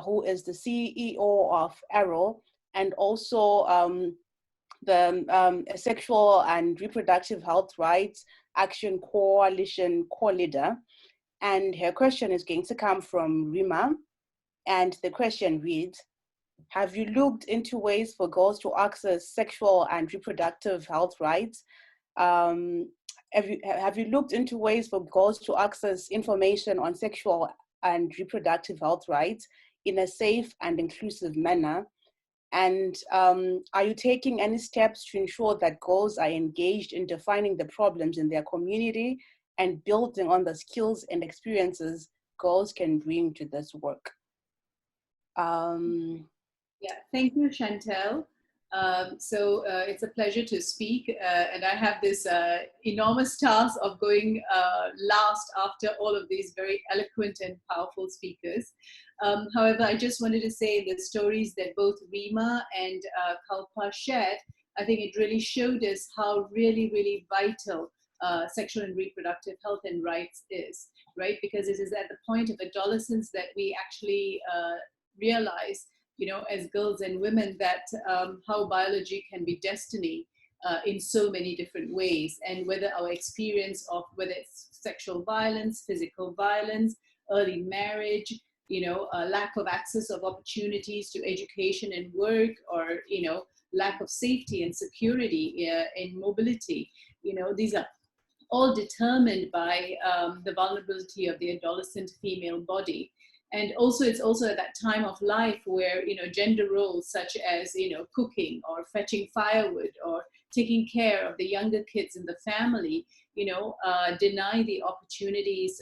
who is the CEO of ARROW, and also the Sexual and Reproductive Health Rights Action Coalition co-leader. And her question is going to come from Rima. And the question reads, have you looked into ways for girls to access sexual and reproductive health rights? Have you looked into ways for girls to access information on sexual and reproductive health rights in a safe and inclusive manner? And are you taking any steps to ensure that girls are engaged in defining the problems in their community and building on the skills and experiences girls can bring to this work? Yeah, thank you, Chantal. It's a pleasure to speak, and I have this enormous task of going last after all of these very eloquent and powerful speakers. However, I just wanted to say the stories that both Rima and Kalpa shared, I think it really showed us how really, really vital sexual and reproductive health and rights is, right? Because it is at the point of adolescence that we actually realize, you know, as girls and women, that how biology can be destiny in so many different ways, and whether our experience of whether it's sexual violence, physical violence, early marriage, you know, lack of access of opportunities to education and work, or, you know, lack of safety and security in mobility, you know, these are all determined by the vulnerability of the adolescent female body. And also, it's also at that time of life where, you know, gender roles such as, you know, cooking or fetching firewood or taking care of the younger kids in the family, you know, deny the opportunities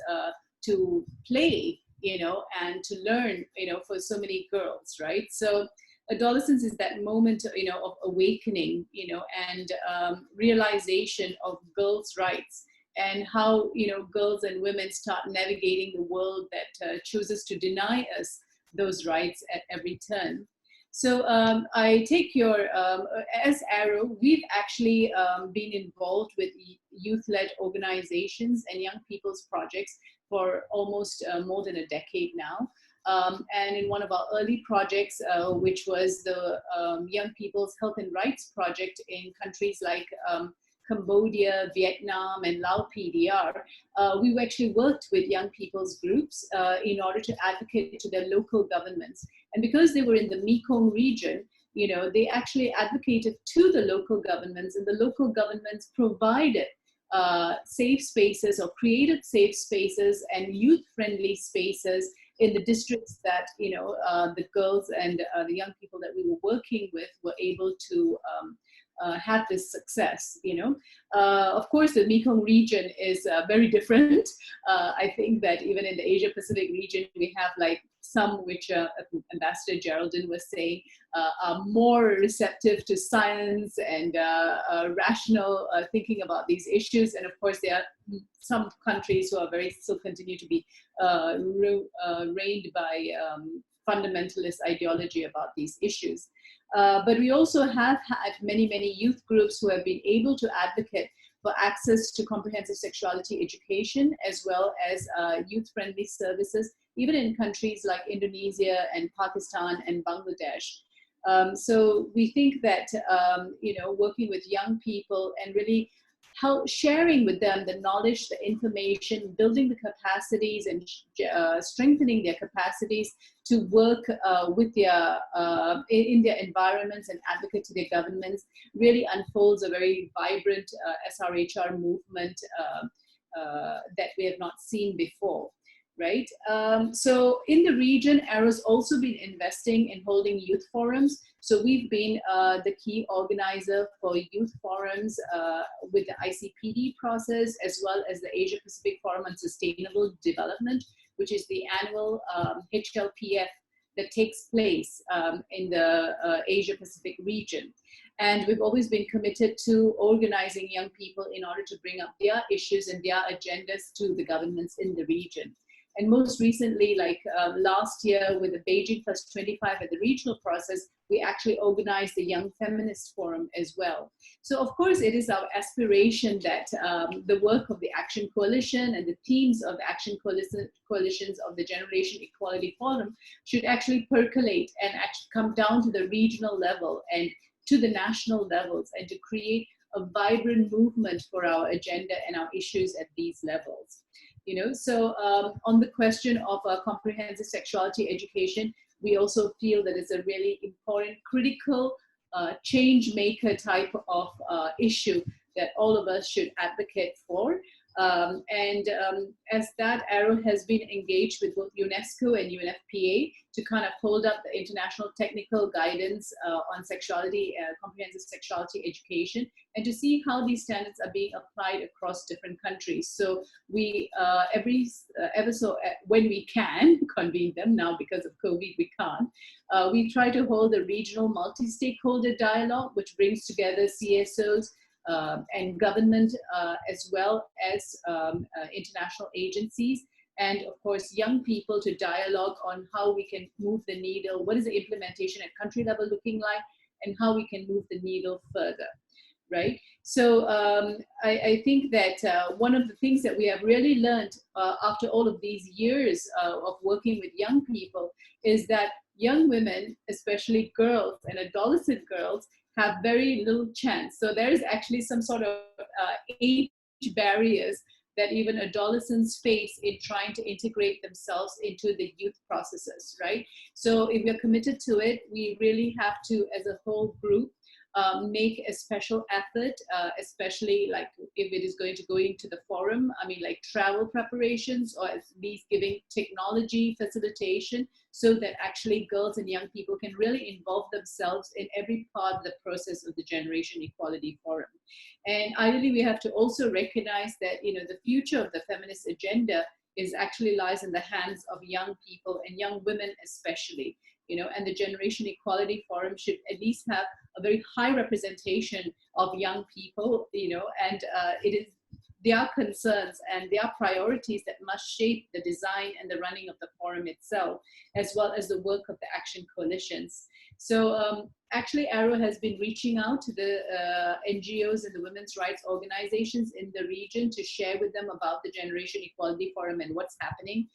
to play, you know, and to learn, you know, for so many girls, right? So adolescence is that moment, you know, of awakening, you know, and realization of girls' rights, and how, you know, girls and women start navigating the world that chooses to deny us those rights at every turn. So I take your, as ARROW, we've actually been involved with youth-led organizations and young people's projects for almost more than a decade now. And in one of our early projects, which was the Young People's Health and Rights Project in countries like Cambodia, Vietnam, and Lao PDR, we actually worked with young people's groups in order to advocate to their local governments. And because they were in the Mekong region, you know, they actually advocated to the local governments, and the local governments provided safe spaces or created safe spaces and youth-friendly spaces in the districts that, you know, the girls and the young people that we were working with were able to have this success, you know. Of course, the Mekong region is very different. I think that even in the Asia Pacific region, we have like some which Ambassador Geraldine was saying are more receptive to science and rational thinking about these issues. And of course, there are some countries who are still continue to be reigned by fundamentalist ideology about these issues. But we also have had many, many youth groups who have been able to advocate for access to comprehensive sexuality education, as well as youth-friendly services, even in countries like Indonesia and Pakistan and Bangladesh. So we think that, working with young people and really sharing with them the knowledge, the information, building the capacities and strengthening their capacities to work with their, in their environments and advocate to their governments really unfolds a very vibrant SRHR movement that we have not seen before. Right. So in the region, Arrow's also been investing in holding youth forums. So we've been the key organizer for youth forums with the ICPD process, as well as the Asia Pacific Forum on Sustainable Development, which is the annual HLPF that takes place in the Asia Pacific region. And we've always been committed to organizing young people in order to bring up their issues and their agendas to the governments in the region. And most recently, like last year with the Beijing Plus 25 at the regional process, we actually organized the Young Feminist Forum as well. So of course, it is our aspiration that the work of the Action Coalition and the themes of the Action Coalitions of the Generation Equality Forum should actually percolate and actually come down to the regional level and to the national levels, and to create a vibrant movement for our agenda and our issues at these levels. So on the question of comprehensive sexuality education, we also feel that it's a really important, critical change maker type of issue that all of us should advocate for. As that, Arrow has been engaged with both UNESCO and UNFPA to kind of hold up the international technical guidance on sexuality, comprehensive sexuality education, and to see how these standards are being applied across different countries. So we, when we can convene them, now because of COVID we can't, we try to hold a regional multi-stakeholder dialogue, which brings together CSOs, and government, as well as international agencies, and of course young people, to dialogue on how we can move the needle, what is the implementation at country level looking like, and how we can move the needle further, right? So I think that one of the things that we have really learned after all of these years of working with young people is that young women, especially girls and adolescent girls, have very little chance. So there is actually some sort of age barriers that even adolescents face in trying to integrate themselves into the youth processes, right? So if we're committed to it, we really have to, as a whole group, make a special effort, especially like if it is going to go into the forum, I mean like travel preparations, or at least giving technology facilitation, so that actually girls and young people can really involve themselves in every part of the process of the Generation Equality Forum. And ideally, we have to also recognize that, the future of the feminist agenda is actually lies in the hands of young people and young women especially, and the Generation Equality Forum should at least have a very high representation of young people, and it is their concerns and their priorities that must shape the design and the running of the forum itself, as well as the work of the action coalitions. So actually, Arrow has been reaching out to the NGOs and the women's rights organizations in the region to share with them about the Generation Equality Forum and what's happening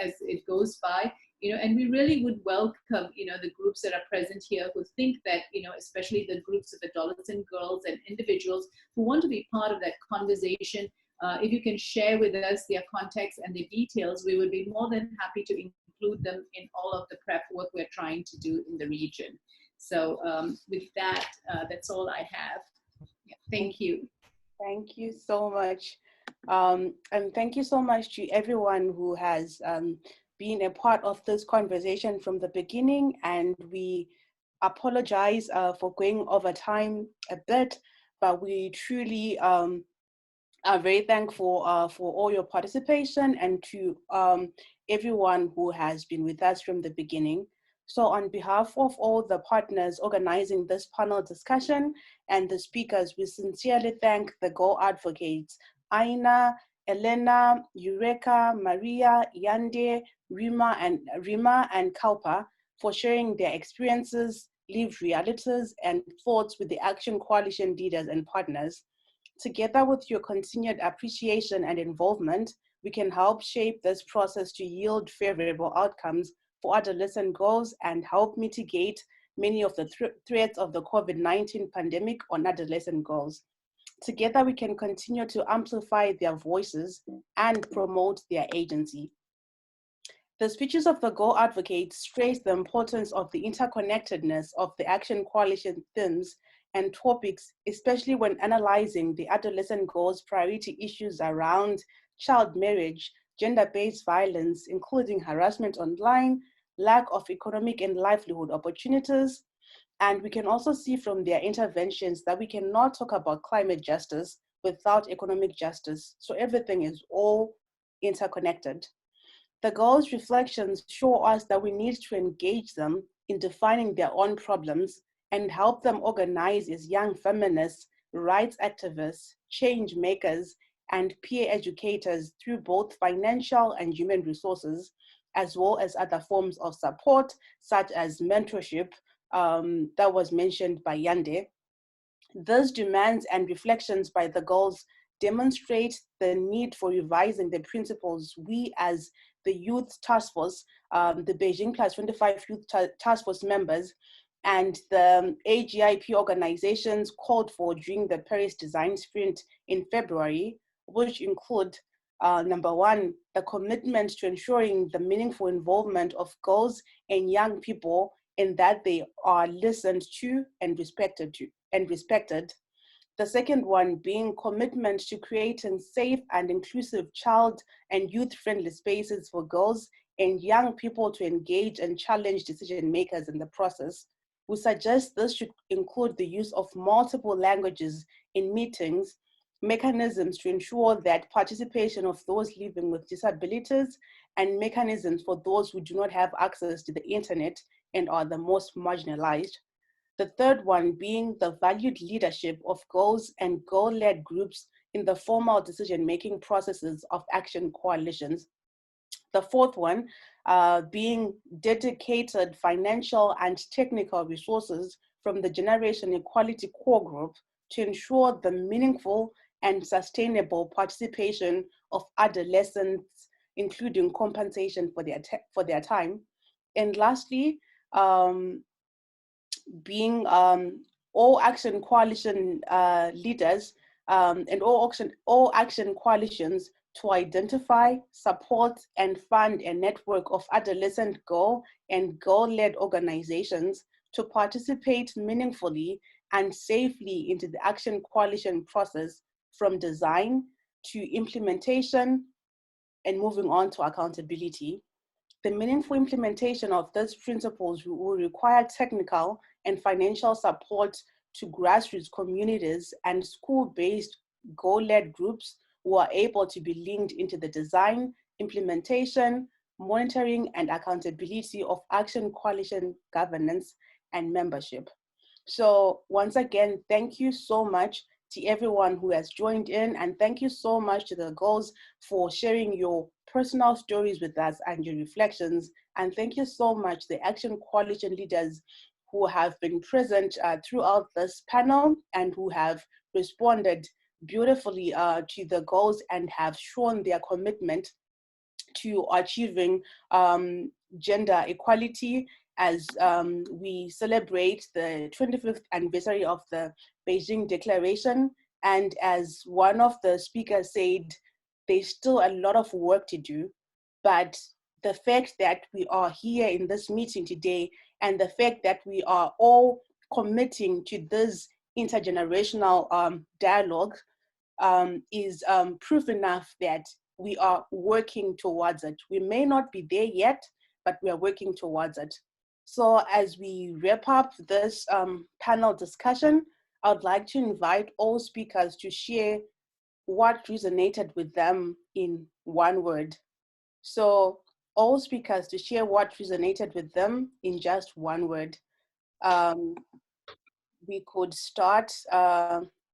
as it goes by. And we really would welcome, the groups that are present here who think that, especially the groups of adolescent girls and individuals who want to be part of that conversation. If you can share with us their contacts and the details, we would be more than happy to include them in all of the prep work we're trying to do in the region. So with that, that's all I have. Yeah, thank you. Thank you so much. And thank you so much to everyone who has been a part of this conversation from the beginning, and we apologize for going over time a bit, but we truly are very thankful for all your participation, and to everyone who has been with us from the beginning. So on behalf of all the partners organizing this panel discussion and the speakers, we sincerely thank the Girl Advocates, Aina, Elena, Eureka, Maria, Yande, Rima and Kalpa, for sharing their experiences, lived realities, and thoughts with the Action Coalition leaders and partners. Together with your continued appreciation and involvement, we can help shape this process to yield favorable outcomes for adolescent girls and help mitigate many of the threats of the COVID-19 pandemic on adolescent girls. Together, we can continue to amplify their voices and promote their agency. The speeches of the Girl Advocates stress the importance of the interconnectedness of the Action Coalition themes and topics, especially when analyzing the adolescent girls' priority issues around child marriage, gender-based violence, including harassment online, lack of economic and livelihood opportunities. And we can also see from their interventions that we cannot talk about climate justice without economic justice. So everything is all interconnected. The girls' reflections show us that we need to engage them in defining their own problems and help them organize as young feminists, rights activists, change makers, and peer educators through both financial and human resources, as well as other forms of support, such as mentorship, that was mentioned by Yande. Those demands and reflections by the girls demonstrate the need for revising the principles we as the Youth Taskforce, the Beijing Plus 25 Youth Taskforce members, and the AGIP organizations called for during the Paris Design Sprint in February, which include number one, the commitment to ensuring the meaningful involvement of girls and young people in that they are listened to and respected. The second one being commitment to creating safe and inclusive child and youth-friendly spaces for girls and young people to engage and challenge decision makers in the process. We suggest this should include the use of multiple languages in meetings, mechanisms to ensure that participation of those living with disabilities, and mechanisms for those who do not have access to the internet and are the most marginalized. The third one being the valued leadership of girls and girl-led groups in the formal decision-making processes of action coalitions. The fourth one being dedicated financial and technical resources from the Generation Equality Core Group to ensure the meaningful and sustainable participation of adolescents, including compensation for their time. And lastly, being all action coalition leaders and all action coalitions to identify, support, and fund a network of adolescent girl and girl-led organizations to participate meaningfully and safely into the action coalition process from design to implementation and moving on to accountability. The meaningful implementation of these principles will require technical and financial support to grassroots communities and school-based girl-led groups who are able to be linked into the design, implementation, monitoring, and accountability of action coalition governance and membership. So once again, thank you so much to everyone who has joined in, and thank you so much to the girls for sharing your personal stories with us and your reflections. And thank you so much the Action Coalition leaders who have been present throughout this panel and who have responded beautifully to the goals and have shown their commitment to achieving gender equality as we celebrate the 25th anniversary of the Beijing Declaration. And as one of the speakers said, there's still a lot of work to do, but the fact that we are here in this meeting today and the fact that we are all committing to this intergenerational dialogue is proof enough that we are working towards it. We may not be there yet, but we are working towards it. So as we wrap up this panel discussion, I would like to invite all speakers to share what resonated with them in one word. So all speakers to share what resonated with them in just one word. We could start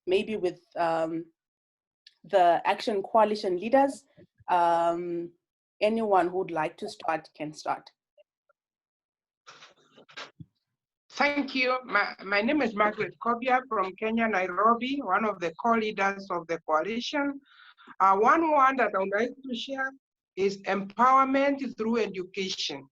maybe with the Action Coalition leaders. Anyone who'd like to start can start. Thank you. My name is Margaret Kobia from Kenya, Nairobi, one of the co-leaders of the coalition. One word that I would like to share is empowerment through education.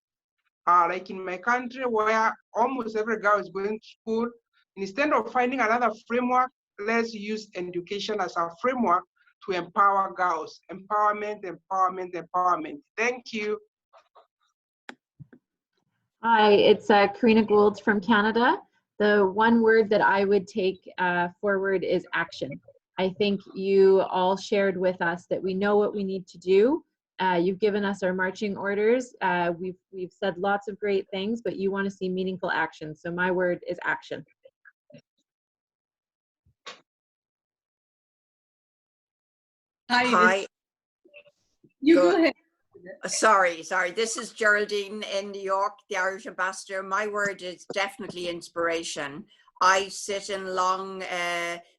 Like in my country where almost every girl is going to school, instead of finding another framework, let's use education as a framework to empower girls. Empowerment, empowerment, empowerment. Thank you. Hi, it's Karina Gould from Canada. The one word that I would take forward is action. I think you all shared with us that we know what we need to do. You've given us our marching orders. We've said lots of great things, but you want to see meaningful action. So my word is action. Hi. You go ahead. Sorry. This is Geraldine in New York, the Irish ambassador. My word is definitely inspiration. I sit in long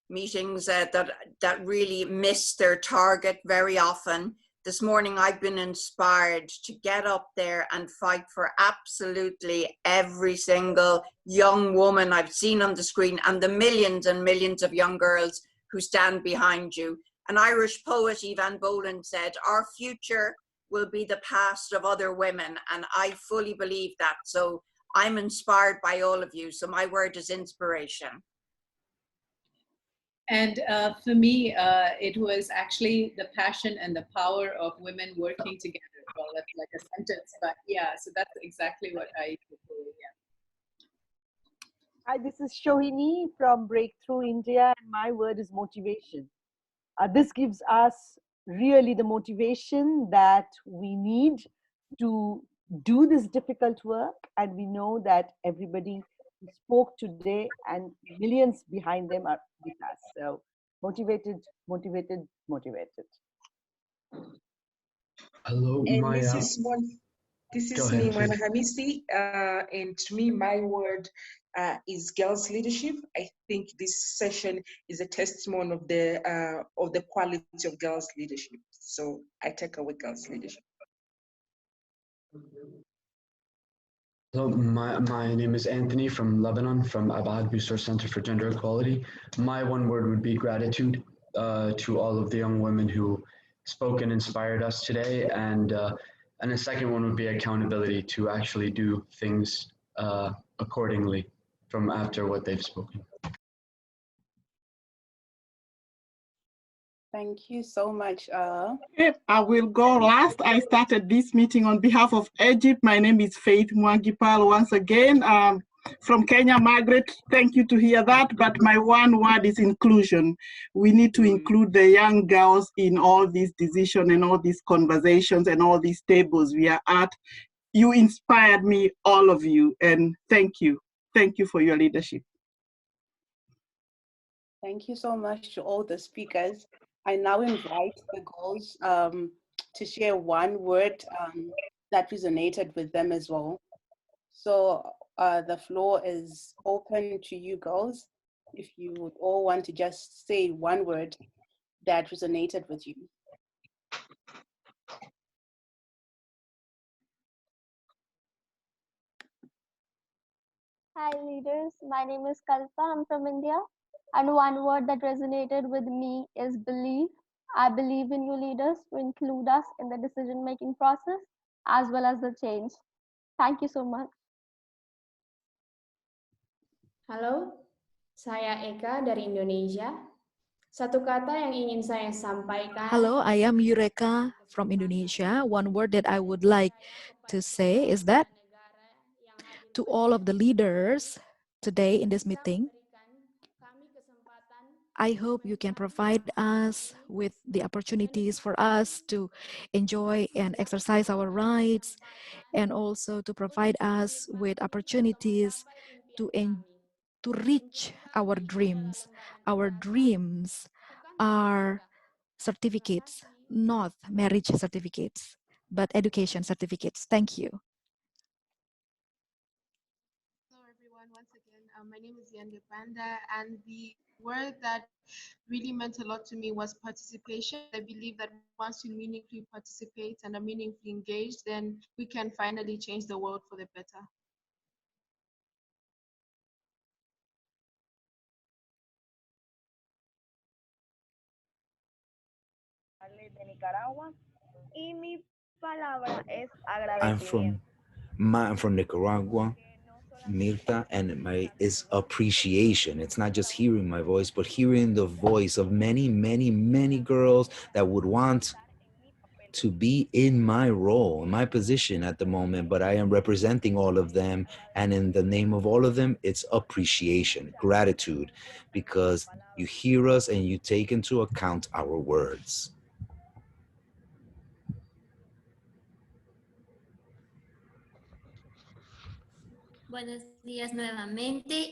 meetings that really miss their target very often. This morning, I've been inspired to get up there and fight for absolutely every single young woman I've seen on the screen and the millions and millions of young girls who stand behind you. An Irish poet, Evan Boland, said, "Our future will be the past of other women," and I fully believe that. So I'm inspired by all of you. So my word is inspiration. And for me, it was actually the passion and the power of women working together. Well, that's like a sentence, but yeah, so that's exactly what I do. Yeah. Hi, this is Shohini from Breakthrough India, and my word is motivation. This gives us really the motivation that we need to do this difficult work, and we know that everybody who spoke today and millions behind them are with us. So motivated, motivated, motivated. Hello, And Maya. This is Go ahead, Nimana please. Hamisi, and to me, my word is girls' leadership. I think this session is a testimony of the quality of girls' leadership. So I take away girls' leadership. Hello, my name is Anthony from Lebanon, from Abad Busor Center for Gender Equality. My one word would be gratitude to all of the young women who spoke and inspired us today. And the second one would be accountability, to actually do things accordingly from after what they've spoken. Thank you so much. Okay, I will go last. I started this meeting on behalf of AGIP. My name is Faith Mwagipal once again. From Kenya, Margaret, thank you to hear that, but my one word is inclusion. We need to include the young girls in all these decisions and all these conversations and all these tables we are at. You inspired me, all of you, and thank you. Thank you for your leadership. Thank you so much to all the speakers. I now invite the girls to share one word that resonated with them as well. So the floor is open to you girls. If you would all want to just say one word that resonated with you. Hi leaders, my name is Kalpa, I'm from India. And one word that resonated with me is believe. I believe in you leaders to include us in the decision-making process as well as the change. Thank you so much. Halo, saya Eka dari Indonesia. Satu kata yang ingin saya sampaikan. Hello, I am Eureka from Indonesia. One word that I would like to say is that to all of the leaders today in this meeting, I hope you can provide us with the opportunities for us to enjoy and exercise our rights, and also to provide us with opportunities to reach our dreams. Our dreams are certificates, not marriage certificates, but education certificates. Thank you. Hello everyone, once again, my name is Yande Panda, and the word that really meant a lot to me was participation. I believe that once you meaningfully participate and are meaningfully engaged, then we can finally change the world for the better. Nicaragua y mi palabra es I'm agradecimiento. from Nicaragua, Mirta, and my is appreciation. It's not just hearing my voice, but hearing the voice of many, many, many girls that would want to be in my role, in my position at the moment, but I am representing all of them. And in the name of all of them, it's appreciation, gratitude, because you hear us and you take into account our words. Buenos días nuevamente.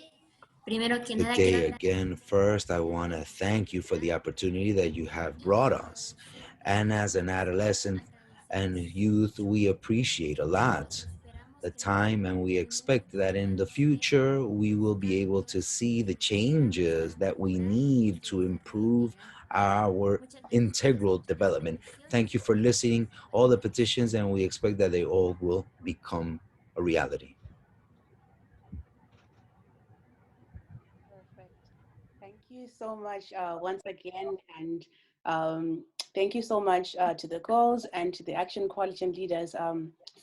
Primero que Good nada, day quiero again. First, I want to thank you for the opportunity that you have brought us. And as an adolescent and youth, we appreciate a lot the time, and we expect that in the future, we will be able to see the changes that we need to improve our integral development. Thank you for listening, all the petitions, and we expect that they all will become a reality. Perfect. Thank you so much once again, and thank you so much to the girls and to the Action Coalition leaders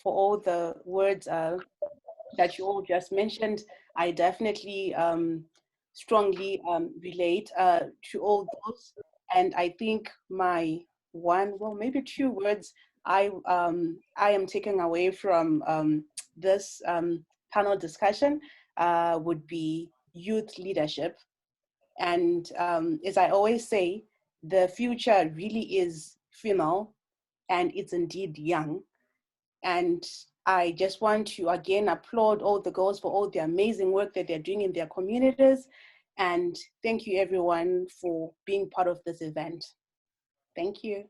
for all the words that you all just mentioned. I definitely strongly relate to all those, and I think my one, well, maybe two words I am taking away from this panel discussion would be youth leadership. And as I always say, the future really is female, and it's indeed young. And I just want to again applaud all the girls for all the amazing work that they're doing in their communities. And thank you everyone for being part of this event. Thank you.